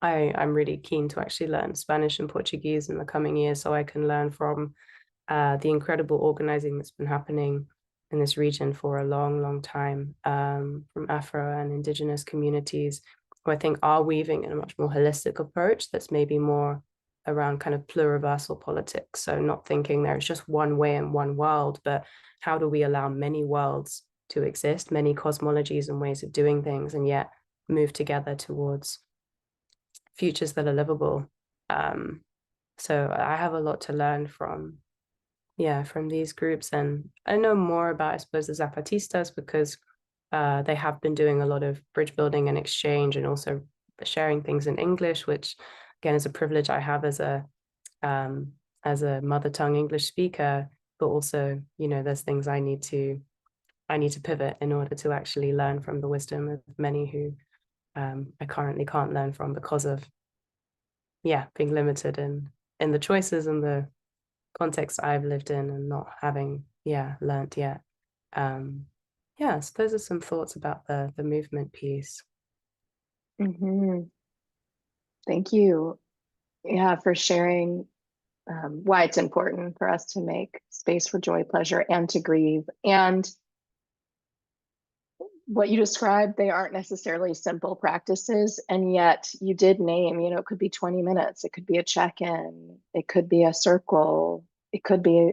I'm really keen to actually learn Spanish and Portuguese in the coming years, so I can learn from the incredible organizing that's been happening in this region for a long, long time, from Afro and indigenous communities, who I think are weaving in a much more holistic approach that's maybe more around kind of pluriversal politics. So not thinking there's just one way and one world, but how do we allow many worlds to exist, many cosmologies and ways of doing things, and yet move together towards futures that are livable. So I have a lot to learn from these groups. And I know more about, I suppose, the Zapatistas, because they have been doing a lot of bridge building and exchange, and also sharing things in English, which again is a privilege I have as a mother tongue English speaker. But also, there's things I need to pivot in order to actually learn from the wisdom of many who I currently can't learn from because of being limited in the choices and the context I've lived in, and not having learned yet. So those are some thoughts about the movement piece. Thank you, for sharing why it's important for us to make space for joy, pleasure, and to grieve. And what you described, they aren't necessarily simple practices, and yet you did name, it could be 20 minutes, it could be a check-in, it could be a circle, it could be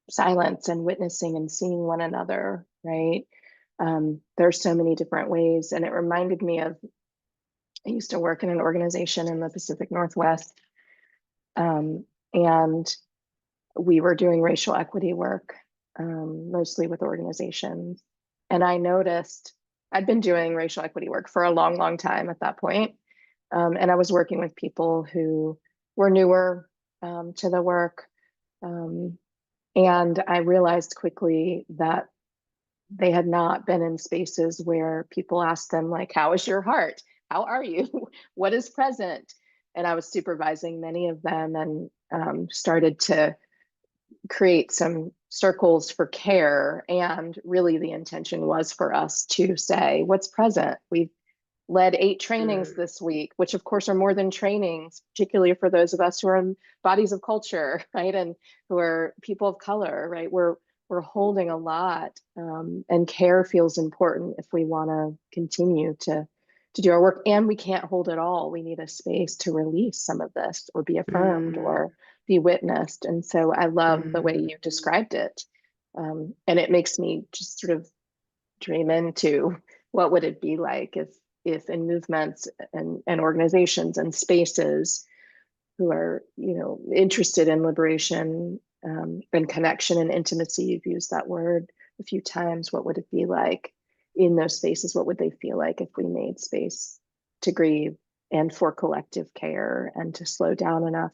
silence and witnessing and seeing one another, right? There's so many different ways. And it reminded me of, I used to work in an organization in the Pacific Northwest And we were doing racial equity work, mostly with organizations. And I noticed I'd been doing racial equity work for a long, long time at that point. And I was working with people who were newer to the work. And I realized quickly that they had not been in spaces where people asked them, like, how is your heart? How are you? What is present? And I was supervising many of them, and started to create some circles for care. And really the intention was for us to say, what's present? We've led 8 trainings this week, which of course are more than trainings, particularly for those of us who are in bodies of culture, right? And who are people of color, right? We're holding a lot, and care feels important if we want to continue to do our work. And we can't hold it all. We need a space to release some of this, or be affirmed, or be witnessed. And so I love the way you described it. And it makes me just sort of dream into what would it be like if in movements and organizations and spaces who are, interested in liberation, and connection and intimacy, you've used that word a few times, what would it be like in those spaces? What would they feel like if we made space to grieve and for collective care, and to slow down enough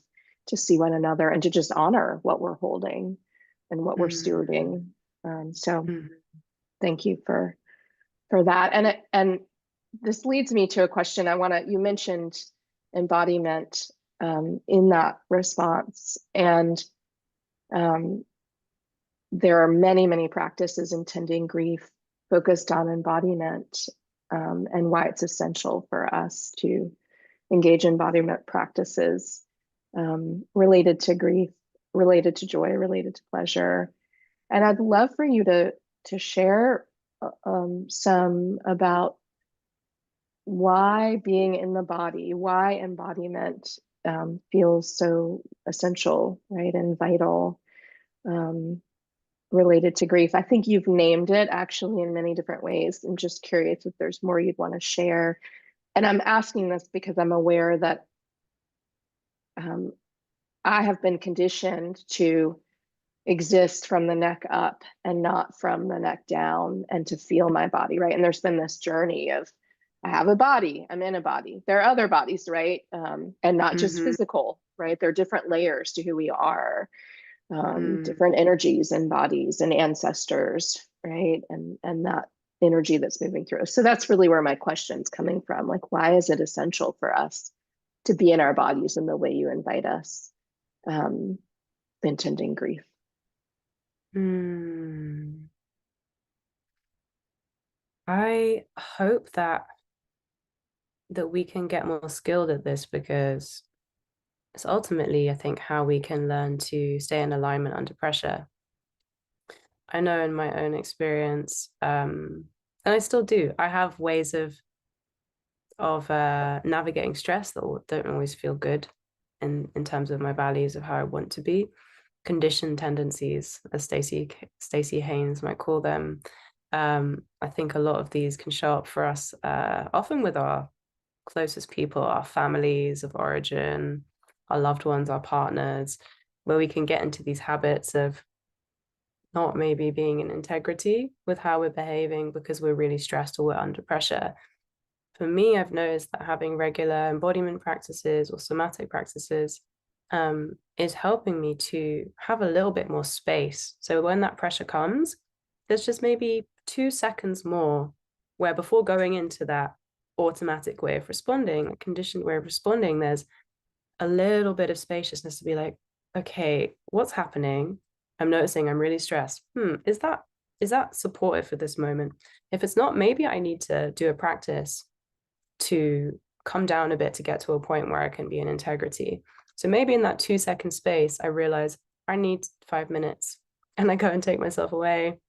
to see one another, and to just honor what we're holding and what we're stewarding? So thank you for that. And this leads me to a question you mentioned embodiment in that response. And there are many, many practices in tending grief focused on embodiment, and why it's essential for us to engage in embodiment practices related to grief, related to joy, related to pleasure. And I'd love for you to share some about why being in the body, why embodiment feels so essential, right, and vital, related to grief. I think you've named it actually in many different ways. I'm just curious if there's more you'd want to share. And I'm asking this because I'm aware that I have been conditioned to exist from the neck up and not from the neck down, and to feel my body, right? And there's been this journey of, I have a body, I'm in a body. There are other bodies, right? And not just physical, right? There are different layers to who we are, different energies and bodies and ancestors, right? And that energy that's moving through. So that's really where my question's coming from. Like, why is it essential for us to be in our bodies in the way you invite us, in tending grief? I hope that we can get more skilled at this, because it's ultimately, I think, how we can learn to stay in alignment under pressure. I know in my own experience, and I still do, I have ways of navigating stress that don't always feel good in terms of my values of how I want to be. Conditioned tendencies, as Stacey Haynes might call them. I think a lot of these can show up for us, often with our closest people, our families of origin, our loved ones, our partners, where we can get into these habits of not maybe being in integrity with how we're behaving because we're really stressed or we're under pressure. For me, I've noticed that having regular embodiment practices or somatic practices is helping me to have a little bit more space. So when that pressure comes, there's just maybe 2 seconds more where, before going into that automatic way of responding, a conditioned way of responding, there's a little bit of spaciousness to be like, okay, what's happening? I'm noticing I'm really stressed. Is that supportive for this moment? If it's not, maybe I need to do a practice to come down a bit to get to a point where I can be in integrity. So maybe in that 2-second space, I realize I need 5 minutes, and I go and take myself away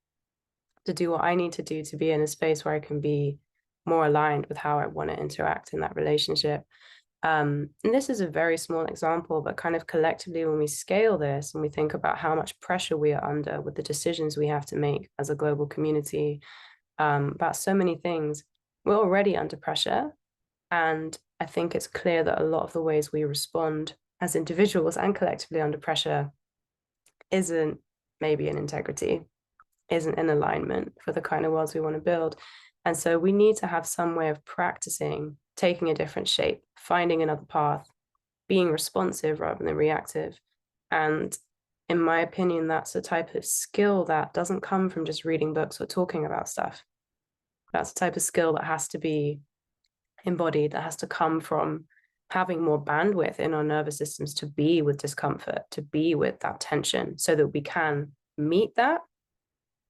to do what I need to do to be in a space where I can be more aligned with how I want to interact in that relationship. And this is a very small example, but kind of collectively, when we scale this and we think about how much pressure we are under with the decisions we have to make as a global community, about so many things, we're already under pressure. And I think it's clear that a lot of the ways we respond as individuals and collectively under pressure isn't maybe in integrity, isn't in alignment for the kind of worlds we want to build. And so we need to have some way of practicing taking a different shape, finding another path, being responsive rather than reactive. And in my opinion, that's a type of skill that doesn't come from just reading books or talking about stuff. That's a type of skill that has to be embodied, that has to come from having more bandwidth in our nervous systems to be with discomfort, to be with that tension, so that we can meet that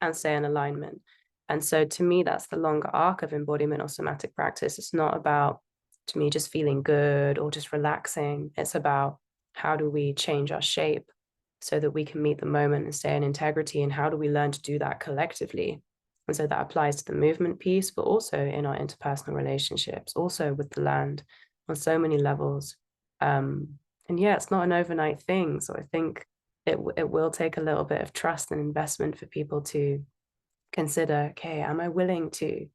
and stay in alignment. And so to me, that's the longer arc of embodiment or somatic practice. It's not about, to me, just feeling good or just relaxing. It's about how do we change our shape so that we can meet the moment and stay in integrity, and how do we learn to do that collectively. And so that applies to the movement piece, but also in our interpersonal relationships, also with the land on so many levels. And yeah, it's not an overnight thing. So I think it will take a little bit of trust and investment for people to consider, okay, am I willing to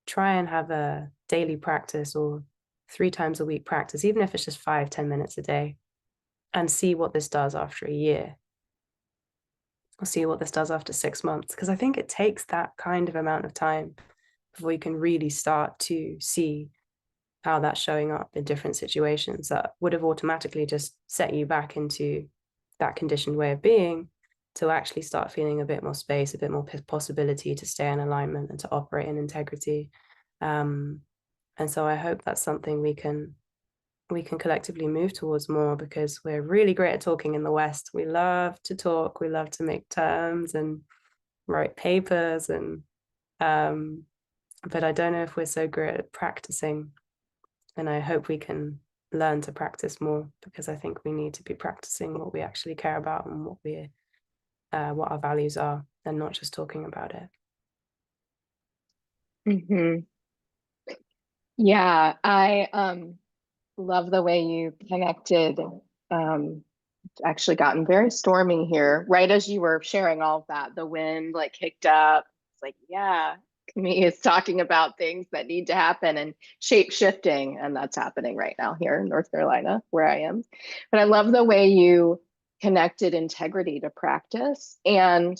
try and have a daily practice or 3 times a week practice, even if it's just 5-10 minutes a day, and see what this does after a year, or see what this does after 6 months. Because I think it takes that kind of amount of time before you can really start to see how that's showing up in different situations that would have automatically just set you back into that conditioned way of being, to actually start feeling a bit more space, a bit more possibility to stay in alignment and to operate in integrity. And so I hope that's something we can collectively move towards more, because we're really great at talking in the West. We love to talk, we love to make terms and write papers, and but I don't know if we're so great at practicing. And I hope we can learn to practice more, because I think we need to be practicing what we actually care about and what our values are, and not just talking about it. Mm-hmm. Yeah, I love the way you connected. It's actually gotten very stormy here. Right as you were sharing all of that, the wind like kicked up. It's like, yeah, Camille is talking about things that need to happen and shape shifting, and that's happening right now here in North Carolina, where I am. But I love the way you connected integrity to practice, and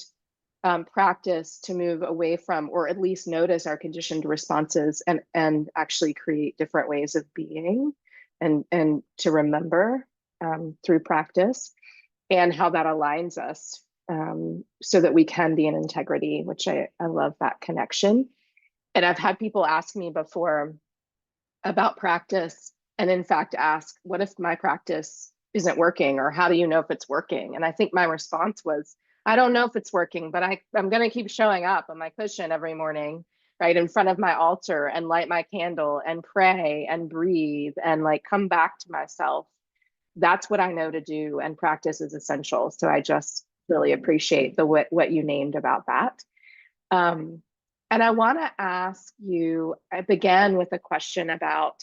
practice to move away from, or at least notice our conditioned responses, and actually create different ways of being, and to remember through practice, and how that aligns us so that we can be in integrity, which I love that connection. And I've had people ask me before about practice, and in fact ask, what if my practice isn't working, or how do you know if it's working? And I think my response was, I don't know if it's working, but I'm going to keep showing up on my cushion every morning, right in front of my altar, and light my candle and pray and breathe and like come back to myself. That's what I know to do, and practice is essential. So I just really appreciate the what you named about that. And I want to ask you, I began with a question about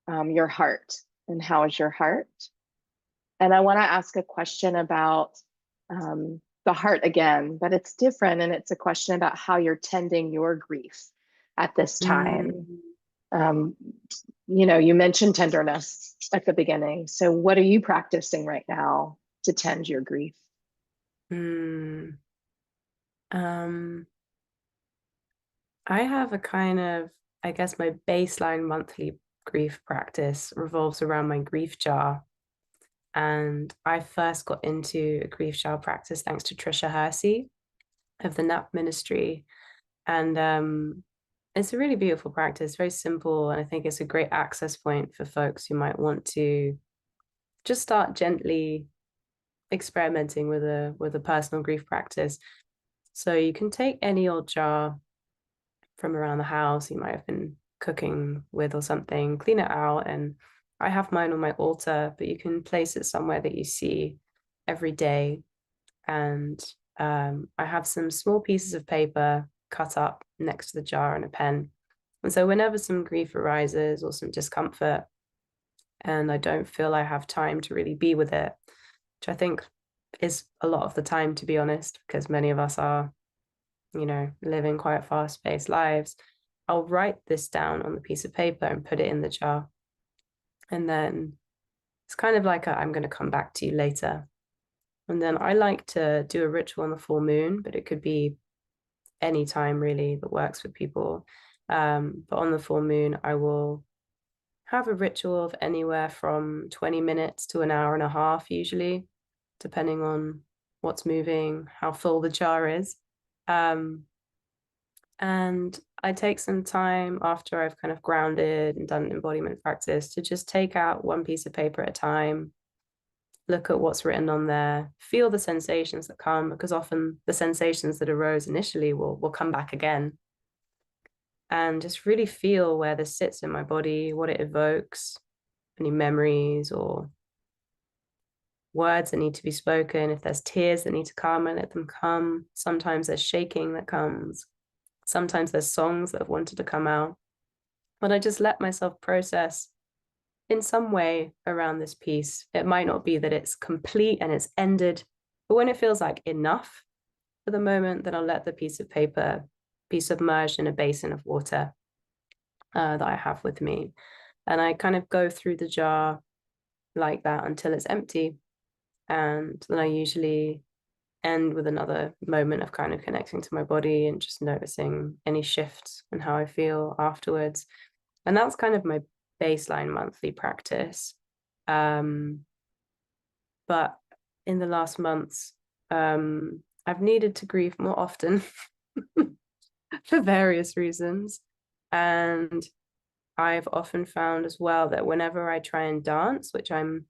your heart, and how is your heart? And I want to ask a question about the heart again, but it's different. And it's a question about how you're tending your grief at this time. You mentioned tenderness at the beginning. So what are you practicing right now to tend your grief? I have a kind of, I guess my baseline monthly grief practice revolves around my grief jar. And I first got into a grief jar practice thanks to Trisha Hersey of the NAP ministry. And it's a really beautiful practice, very simple. And I think it's a great access point for folks who might want to just start gently experimenting with a personal grief practice. So you can take any old jar from around the house you might have been cooking with or something, clean it out. And I have mine on my altar, but you can place it somewhere that you see every day. And I have some small pieces of paper cut up next to the jar and a pen. And so whenever some grief arises or some discomfort, and I don't feel I have time to really be with it, which I think is a lot of the time, to be honest, because many of us are, living quite fast-paced lives, I'll write this down on the piece of paper and put it in the jar. And then It's kind of like I'm going to come back to you later. And then I like to do a ritual on the full moon, but it could be any time really that works for people. But on the full moon, I will have a ritual of anywhere from 20 minutes to an hour and a half, usually, depending on what's moving, how full the jar is. And I take some time after I've kind of grounded and done embodiment practice to just take out one piece of paper at a time, look at what's written on there, feel the sensations that come, because often the sensations that arose initially will come back again. And just really feel where this sits in my body, what it evokes, any memories or words that need to be spoken. If there's tears that need to come, I let them come. Sometimes there's shaking that comes. Sometimes there's songs that have wanted to come out. But I just let myself process in some way around this piece. It might not be that it's complete and it's ended, but when it feels like enough for the moment, then I'll let the piece of paper be submerged in a basin of water that I have with me. And I kind of go through the jar like that until it's empty. And then I usually end with another moment of kind of connecting to my body and just noticing any shifts and how I feel afterwards. And that's kind of my baseline monthly practice. But in the last months, I've needed to grieve more often for various reasons. And I've often found as well that whenever I try and dance, which I'm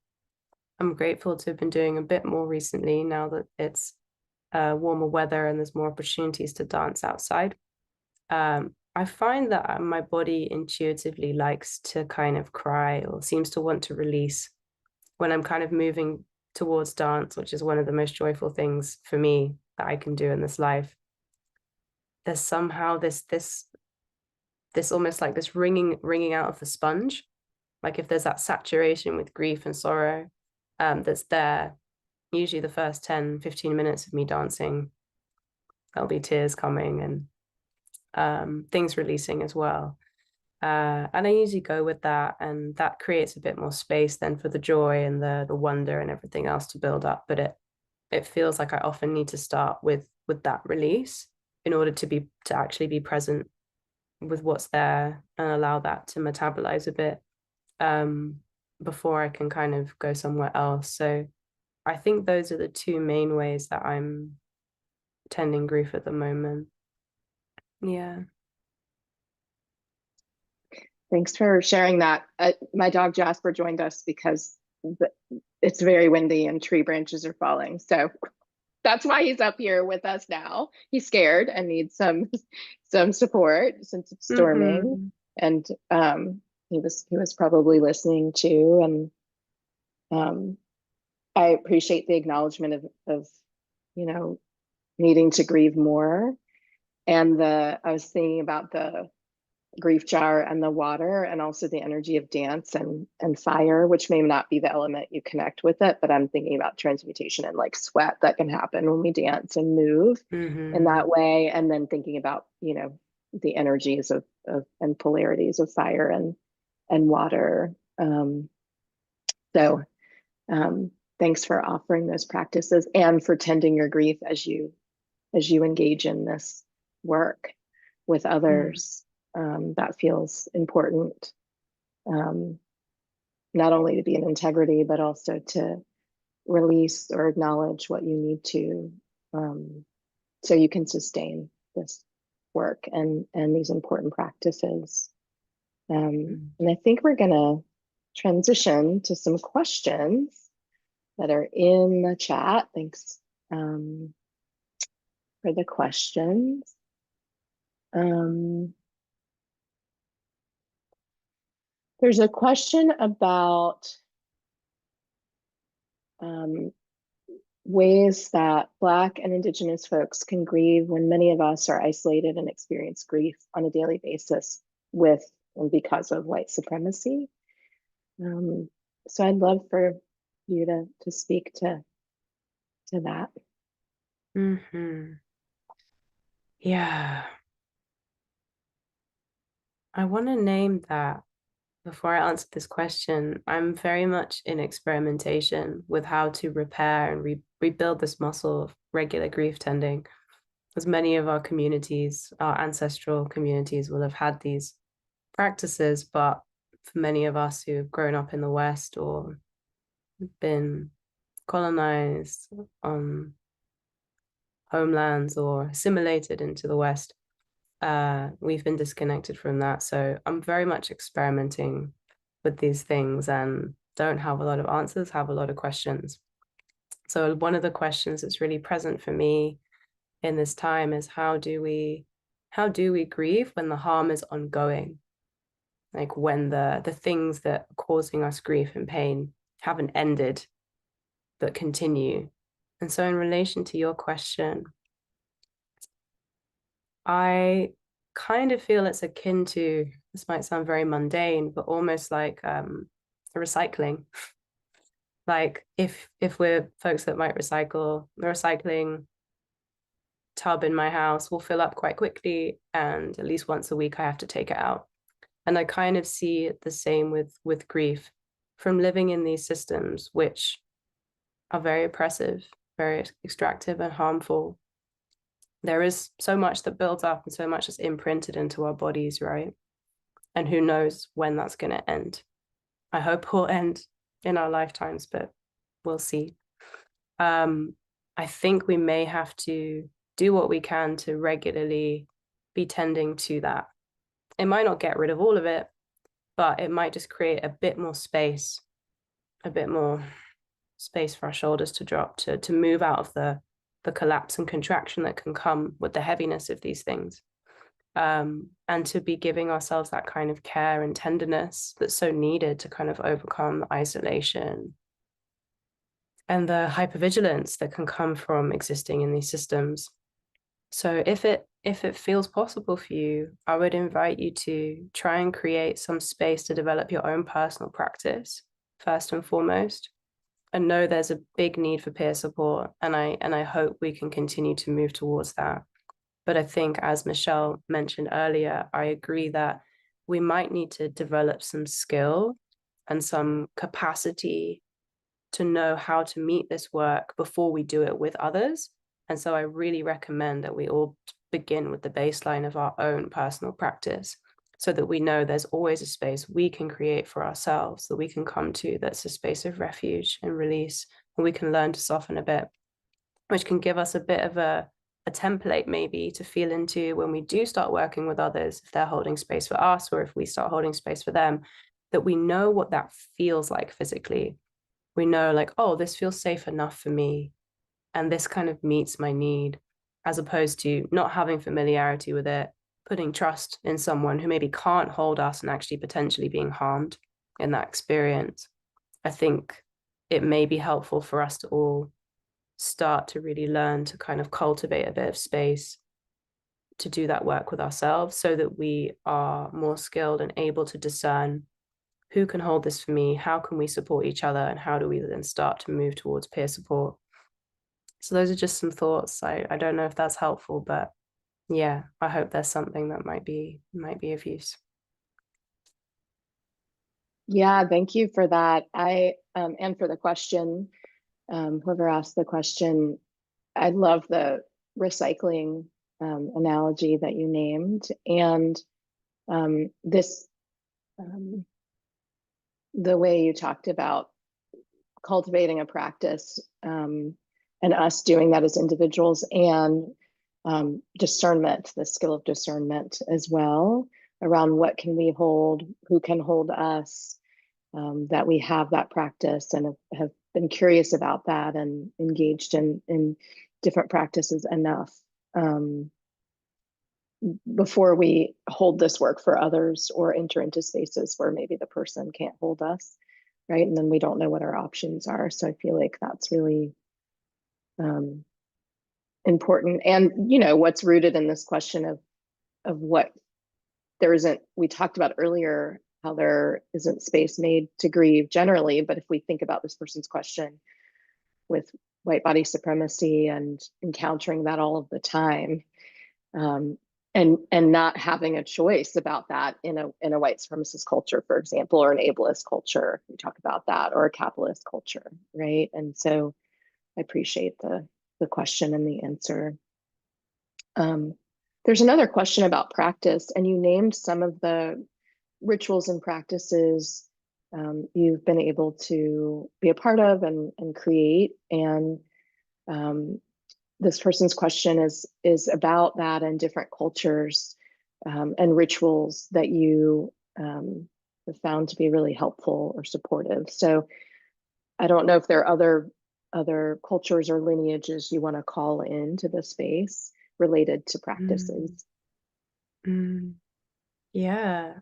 grateful to have been doing a bit more recently now that it's warmer weather and there's more opportunities to dance outside. I find that my body intuitively likes to kind of cry or seems to want to release when I'm kind of moving towards dance, which is one of the most joyful things for me that I can do in this life. There's somehow this almost like this wringing out of the sponge. Like if there's that saturation with grief and sorrow that's there, usually the first 10, 15 minutes of me dancing, there'll be tears coming and things releasing as well. And I usually go with that, and that creates a bit more space then for the joy and the wonder and everything else to build up. But it feels like I often need to start with that release in order to actually be present with what's there and allow that to metabolize a bit before I can kind of go somewhere else. So I think those are the two main ways that I'm tending grief at the moment. Yeah. Thanks for sharing that. My dog Jasper joined us because it's very windy and tree branches are falling. So that's why he's up here with us now. He's scared and needs some support since it's storming. And he was probably listening too. And I appreciate the acknowledgement of needing to grieve more. And I was thinking about the grief jar and the water, and also the energy of dance and fire, which may not be the element you connect with it, but I'm thinking about transmutation and like sweat that can happen when we dance and move in that way. And then thinking about, the energies of and polarities of fire and water. So thanks for offering those practices and for tending your grief as you engage in this work with others. That feels important, not only to be in integrity, but also to release or acknowledge what you need to, so you can sustain this work and these important practices. And I think we're going to transition to some questions that are in the chat. Thanks for the questions. There's a question about ways that Black and Indigenous folks can grieve when many of us are isolated and experience grief on a daily basis with and because of white supremacy. So I'd love for you to speak to that. Yeah. I want to name that before I answer this question, I'm very much in experimentation with how to repair and rebuild this muscle of regular grief tending. As many of our communities, our ancestral communities, will have had these practices, but for many of us who've grown up in the West or been colonized on homelands or assimilated into the West, we've been disconnected from that. So I'm very much experimenting with these things and don't have a lot of answers, have a lot of questions. So one of the questions that's really present for me in this time is how do we grieve when the harm is ongoing? Like when the things that are causing us grief and pain haven't ended, but continue. And so in relation to your question, I kind of feel it's akin to, this might sound very mundane, but almost like recycling. Like if we're folks that might recycle, the recycling tub in my house will fill up quite quickly, and at least once a week I have to take it out. And I kind of see it the same with grief from living in these systems, which are very oppressive, very extractive and harmful. There is so much that builds up and so much that's imprinted into our bodies, right? And who knows when that's going to end. I hope it will end in our lifetimes, but we'll see. I think we may have to do what we can to regularly be tending to that. It might not get rid of all of it, but it might just create a bit more space for our shoulders to drop, to move out of the collapse and contraction that can come with the heaviness of these things. And to be giving ourselves that kind of care and tenderness that's so needed to kind of overcome the isolation and the hypervigilance that can come from existing in these systems. So if it feels possible for you, I would invite you to try and create some space to develop your own personal practice, first and foremost. And know there's a big need for peer support, and I hope we can continue to move towards that. But I think, as Michelle mentioned earlier, I agree that we might need to develop some skill and some capacity to know how to meet this work before we do it with others. And so I really recommend that we all begin with the baseline of our own personal practice, so that we know there's always a space we can create for ourselves that we can come to, that's a space of refuge and release, and we can learn to soften a bit, which can give us a bit of a template maybe to feel into when we do start working with others, if they're holding space for us or if we start holding space for them, that we know what that feels like physically. We know like, oh, this feels safe enough for me, and this kind of meets my need, as opposed to not having familiarity with it, putting trust in someone who maybe can't hold us and actually potentially being harmed in that experience. I think it may be helpful for us to all start to really learn to kind of cultivate a bit of space to do that work with ourselves, so that we are more skilled and able to discern who can hold this for me, how can we support each other, and how do we then start to move towards peer support. So those are just some thoughts. I don't know if that's helpful, but yeah, I hope there's something that might be of use. Yeah, thank you for that. And for the question, whoever asked the question, I love the recycling analogy that you named, and the way you talked about cultivating a practice, and us doing that as individuals, and discernment, the skill of discernment as well, around what can we hold, who can hold us, that we have that practice and have been curious about that and engaged in different practices enough before we hold this work for others or enter into spaces where maybe the person can't hold us, right? And then we don't know what our options are. So I feel like that's really important. And you know, what's rooted in this question of what there isn't, we talked about earlier how there isn't space made to grieve generally, but if we think about this person's question with white body supremacy and encountering that all of the time, and and not having a choice about that in a white supremacist culture, for example, or an ableist culture. We talk about that, or a capitalist culture, right? And so I appreciate the question and the answer. There's another question about practice, and you named some of the rituals and practices you've been able to be a part of and create. And this person's question is about that and different cultures and rituals that you have found to be really helpful or supportive. So I don't know if there are other cultures or lineages you want to call into the space related to practices. Yeah.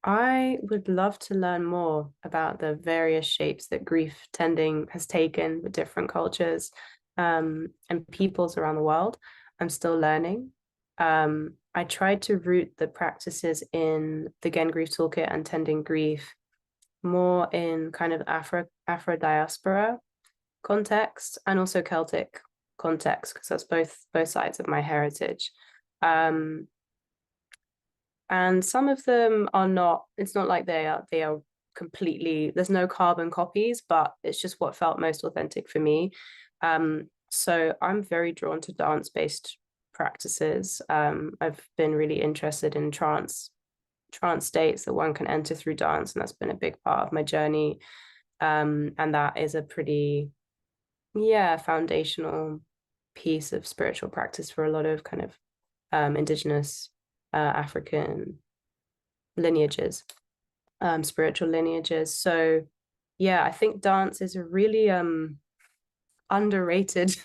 I would love to learn more about the various shapes that grief tending has taken with different cultures and peoples around the world. I'm still learning. I tried to root the practices in the Gen Grief Toolkit and Tending Grief more in kind of Afro diaspora context and also Celtic context, because that's both sides of my heritage. And some of them are not, it's not like they are completely, there's no carbon copies, but it's just what felt most authentic for me. So I'm very drawn to dance-based practices. I've been really interested in trance states that one can enter through dance, and that's been a big part of my journey. And that is a pretty, foundational piece of spiritual practice for a lot of kind of indigenous African lineages, spiritual lineages. So yeah, I think dance is a really underrated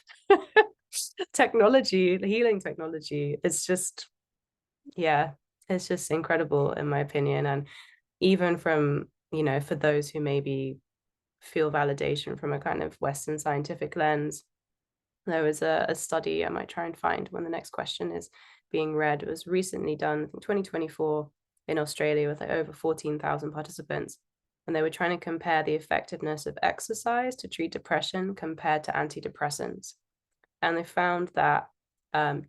technology, healing technology. It's just, it's just incredible in my opinion. And even from, for those who maybe feel validation from a kind of Western scientific lens, there was a study I might try and find when the next question is being read. It was recently done, I think 2024, in Australia with like over 14,000 participants. And they were trying to compare the effectiveness of exercise to treat depression compared to antidepressants. And they found that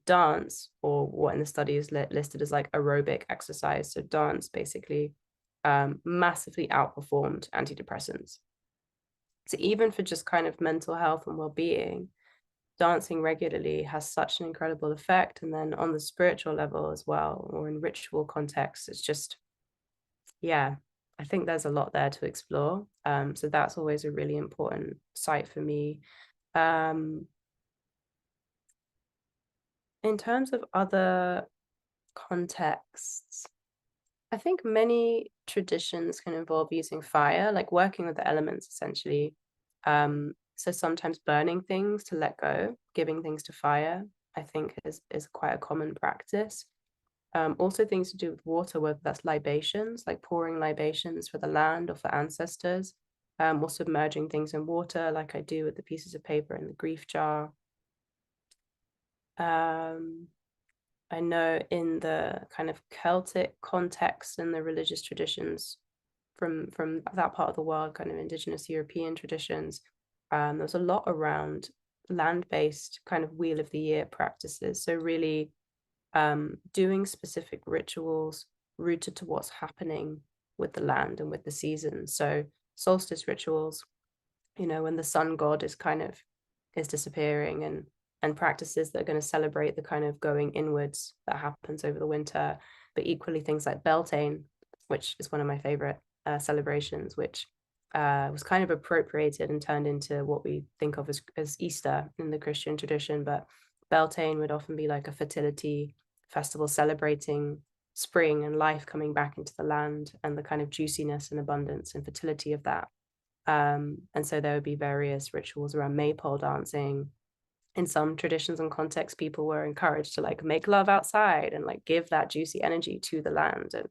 dance, or what in the study is listed as like aerobic exercise, so dance basically massively outperformed antidepressants. So even for just kind of mental health and well-being, dancing regularly has such an incredible effect. And then on the spiritual level as well, or in ritual context, it's just, I think there's a lot there to explore. So that's always a really important site for me. In terms of other contexts, I think many traditions can involve using fire, like working with the elements essentially. So sometimes burning things to let go, giving things to fire, I think is quite a common practice. Also things to do with water, whether that's libations, like pouring libations for the land or for ancestors, or submerging things in water, like I do with the pieces of paper in the grief jar. I know in the kind of Celtic context and the religious traditions from that part of the world, kind of indigenous European traditions, there was a lot around land-based kind of wheel of the year practices. So really doing specific rituals rooted to what's happening with the land and with the seasons. So solstice rituals, when the sun god is disappearing, and practices that are going to celebrate the kind of going inwards that happens over the winter. But equally things like Beltane, which is one of my favorite celebrations, which was kind of appropriated and turned into what we think of as Easter in the Christian tradition. But Beltane would often be like a fertility festival celebrating spring and life coming back into the land and the kind of juiciness and abundance and fertility of that. And so there would be various rituals around maypole dancing. In some traditions and contexts, people were encouraged to like make love outside and like give that juicy energy to the land. And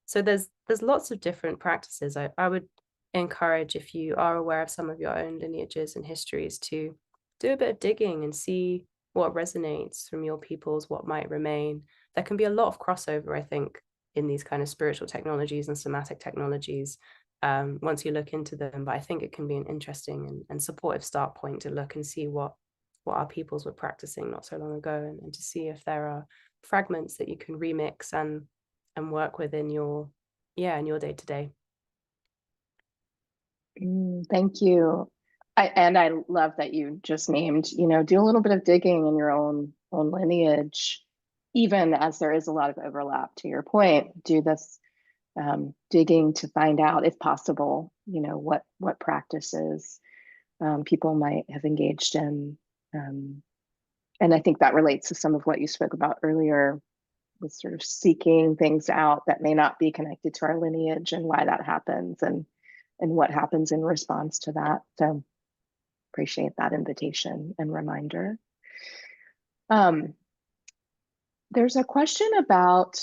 so there's lots of different practices. I would encourage, if you are aware of some of your own lineages and histories, to do a bit of digging and see what resonates from your peoples, what might remain. There can be a lot of crossover, I think, in these kind of spiritual technologies and somatic technologies once you look into them. But I think it can be an interesting and supportive start point to look and see what what our peoples were practicing not so long ago, and to see if there are fragments that you can remix and work with in your day to day. Thank you. I love that you just named, do a little bit of digging in your own lineage, even as there is a lot of overlap. To your point, do this digging to find out, if possible, what practices people might have engaged in. And I think that relates to some of what you spoke about earlier, with sort of seeking things out that may not be connected to our lineage, and why that happens, and what happens in response to that. So appreciate that invitation and reminder. There's a question about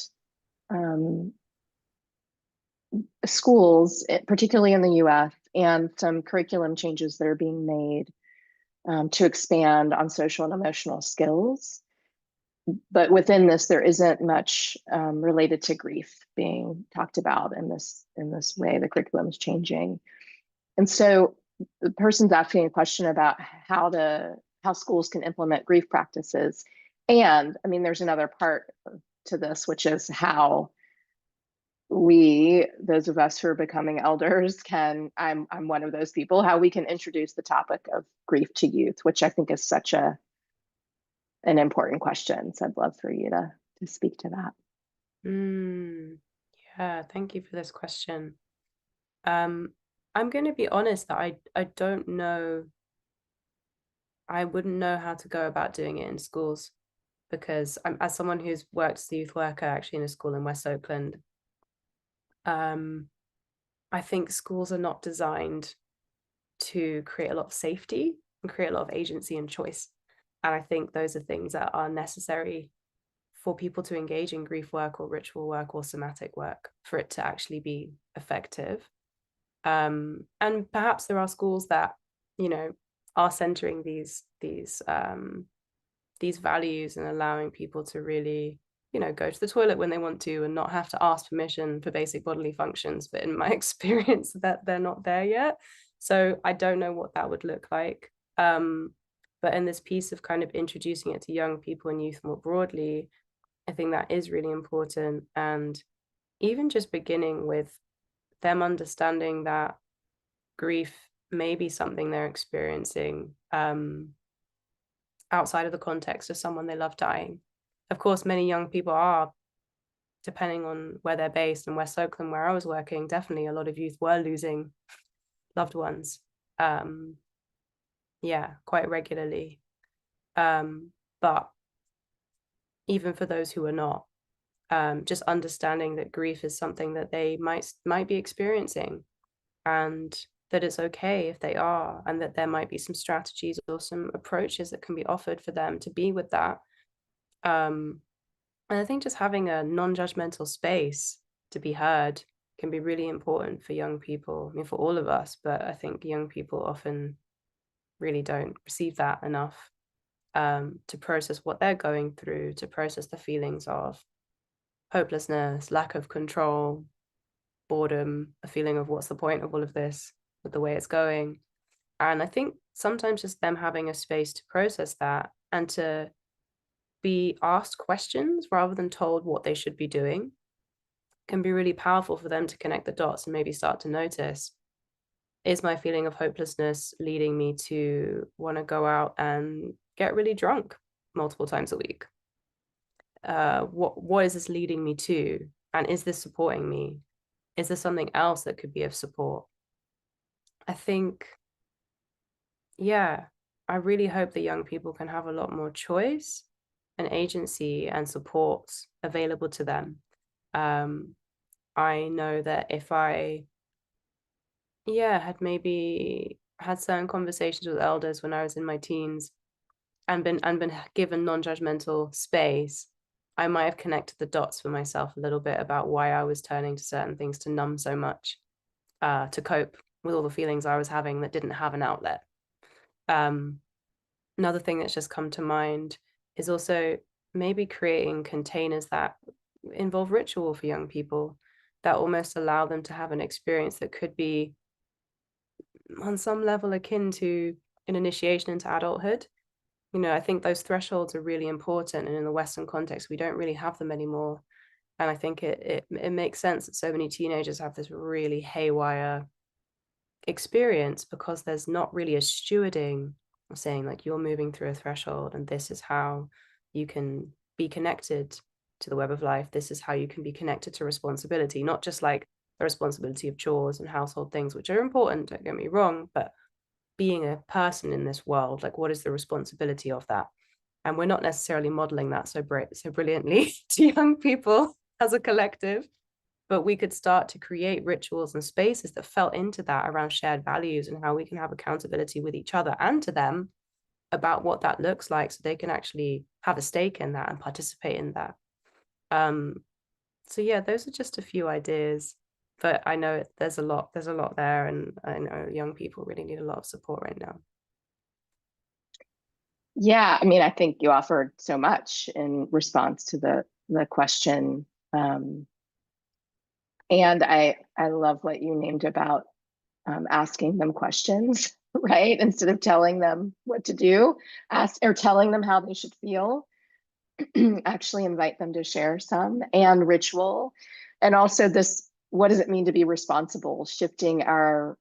schools, particularly in the US, and some curriculum changes that are being made to expand on social and emotional skills. But within this, there isn't much related to grief being talked about in this way. The curriculum is changing. And so the person's asking a question about how schools can implement grief practices. And I mean, there's another part to this, which is how we, those of us who are becoming elders, I'm one of those people, how we can introduce the topic of grief to youth, which I think is such an important question. So I'd love for you to speak to that. Yeah, thank you for this question. I'm going to be honest that I don't know. I wouldn't know how to go about doing it in schools, because as someone who's worked as a youth worker actually in a school in West Oakland, I think schools are not designed to create a lot of safety and create a lot of agency and choice. And I think those are things that are necessary for people to engage in grief work or ritual work or somatic work for it to actually be effective. And perhaps there are schools that, are centering these values and allowing people to really, go to the toilet when they want to and not have to ask permission for basic bodily functions. But in my experience, that they're not there yet. So I don't know what that would look like. But in this piece of kind of introducing it to young people and youth more broadly, I think that is really important. And even just beginning with them understanding that grief may be something they're experiencing outside of the context of someone they love dying. Of course, many young people are, depending on where they're based. In West Oakland, where I was working, definitely a lot of youth were losing loved ones. Quite regularly. But even for those who are not, just understanding that grief is something that they might be experiencing, and that it's okay if they are, and that there might be some strategies or some approaches that can be offered for them to be with that. And I think just having a non-judgmental space to be heard can be really important for young people. I mean, for all of us, but I think young people often really don't receive that enough, to process what they're going through, to process the feelings of hopelessness, lack of control, boredom, a feeling of what's the point of all of this with the way it's going. And I think sometimes just them having a space to process that and to be asked questions rather than told what they should be doing can be really powerful for them to connect the dots and maybe start to notice, is my feeling of hopelessness leading me to want to go out and get really drunk multiple times a week? What is this leading me to? And is this supporting me? Is there something else that could be of support? I think, I really hope that young people can have a lot more choice and agency and support available to them. I know that if I had maybe had certain conversations with elders when I was in my teens and been given non-judgmental space, I might have connected the dots for myself a little bit about why I was turning to certain things to numb so much, to cope with all the feelings I was having that didn't have an outlet. Another thing that's just come to mind is also maybe creating containers that involve ritual for young people, that almost allow them to have an experience that could be on some level akin to an initiation into adulthood, You know, I think those thresholds are really important, and in the Western context, we don't really have them anymore. And I think it makes sense that so many teenagers have this really haywire experience, because there's not really a stewarding of saying, like, you're moving through a threshold and this is how you can be connected to the web of life. This is how you can be connected to responsibility, not just like the responsibility of chores and household things, which are important, don't get me wrong, but being a person in this world, like, what is the responsibility of that? And we're not necessarily modeling that so brilliantly to young people as a collective, but we could start to create rituals and spaces that fell into that around shared values and how we can have accountability with each other and to them about what that looks like, so they can actually have a stake in that and participate in that. So yeah, those are just a few ideas, but I know there's a lot there, and I know young people really need a lot of support right now. Yeah, I mean, I think you offered so much in response to the question. And I love what you named about asking them questions, right? Instead of telling them what to do, or telling them how they should feel, actually invite them to share some, and ritual. And also this, what does it mean to be responsible? Shifting our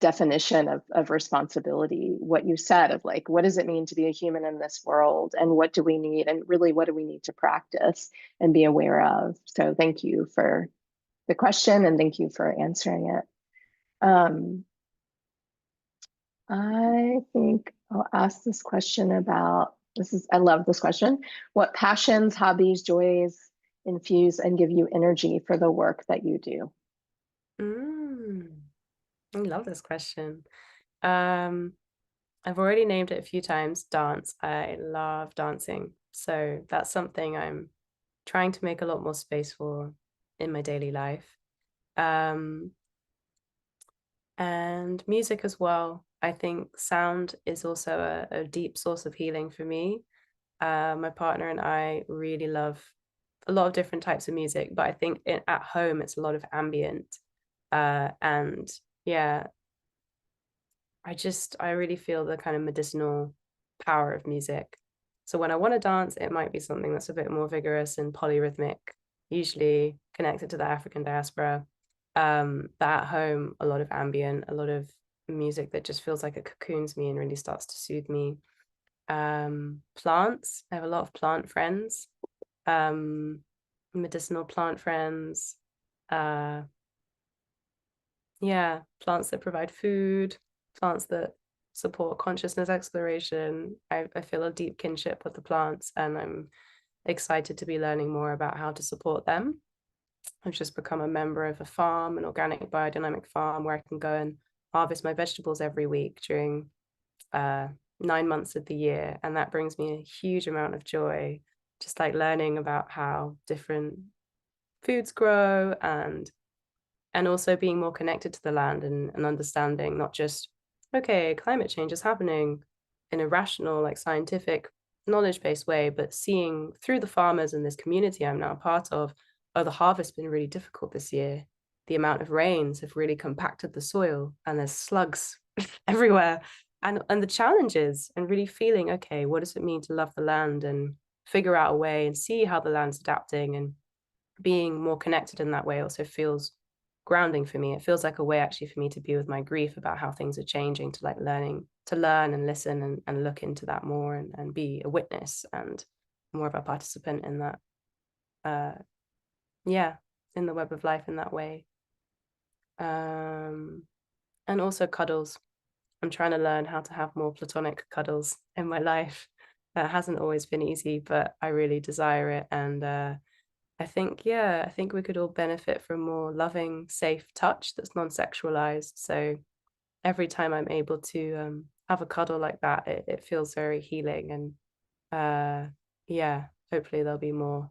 definition of responsibility, what you said of like, what does it mean to be a human in this world, and what do we need, and really what do we need to practice and be aware of? So thank you for the question, and thank you for answering it. I think I'll ask this question about, I love this question. What passions, hobbies, joys infuse and give you energy for the work that you do? I love this question. I've already named it a few times. Dance. I love dancing. So that's something I'm trying to make a lot more space for in my daily life. And music as well. I think sound is also a deep source of healing for me. My partner and I really love a lot of different types of music, but I think at home it's a lot of ambient. And yeah, I really feel the kind of medicinal power of music. So when I want to dance, it might be something that's a bit more vigorous and polyrhythmic, usually connected to the African diaspora. But at home, a lot of ambient, a lot of music that just feels like it cocoons me and really starts to soothe me. Plants, I have a lot of plant friends, medicinal plant friends. Yeah, plants that provide food, plants that support consciousness exploration. I feel a deep kinship with the plants, and I'm excited to be learning more about how to support them. I've just become a member of a farm, an organic biodynamic farm, where I can go and harvest my vegetables every week during 9 months of the year. And that brings me a huge amount of joy, just like learning about how different foods grow, and also being more connected to the land, and understanding not just, okay, climate change is happening in a rational, like scientific, knowledge-based way, but seeing through the farmers in this community I'm now a part of, oh, the harvest's been really difficult this year. The amount of rains have really compacted the soil, and there's slugs everywhere. And the challenges, and really feeling, okay, what does it mean to love the land and figure out a way and see how the land's adapting, and being more connected in that way also feels grounding for me. It feels like a way actually for me to be with my grief about how things are changing, to like learn and listen, and look into that more, and be a witness and more of a participant in that, in the web of life in that way. And also cuddles. I'm trying to learn how to have more platonic cuddles in my life. That hasn't always been easy, but I really desire it. And I think we could all benefit from more loving, safe touch that's non-sexualized. So every time I'm able to have a cuddle like that, it feels very healing. And hopefully there'll be more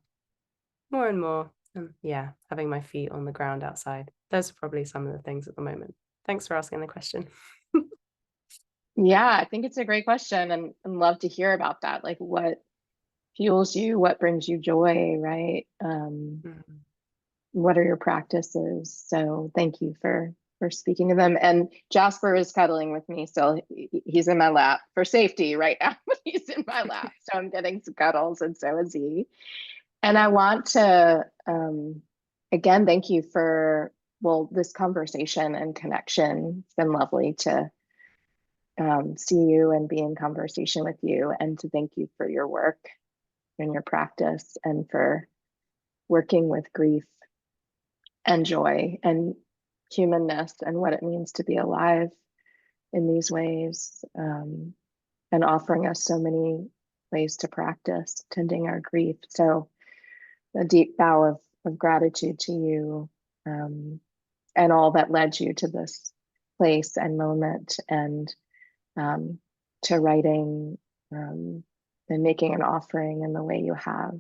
and more. And yeah, having my feet on the ground outside. Those are probably some of the things at the moment. Thanks for asking the question. Yeah, I think it's a great question, and love to hear about that. Like, what fuels you, what brings you joy, right? What are your practices? So thank you for speaking to them. And Jasper is cuddling with me, so he's in my lap for safety right now. He's in my lap, so I'm getting some cuddles, and so is he. And I want to again thank you for this conversation and connection. It's been lovely to see you and be in conversation with you, and to thank you for your work and your practice, and for working with grief and joy and humanness and what it means to be alive in these ways, and offering us so many ways to practice tending our grief. So a deep bow of gratitude to you, and all that led you to this place and moment, and to writing, and making an offering in the way you have.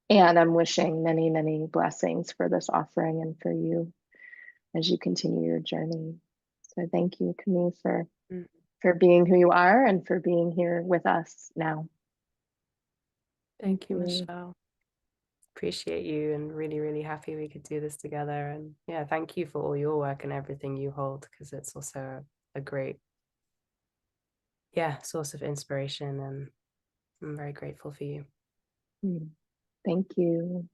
And I'm wishing many, many blessings for this offering and for you as you continue your journey. So thank you, Camille, for being who you are and for being here with us now. Thank you, Michelle. Appreciate you, and really, really happy we could do this together. And yeah, thank you for all your work and everything you hold, because it's also a great, source of inspiration, and I'm very grateful for you. Thank you.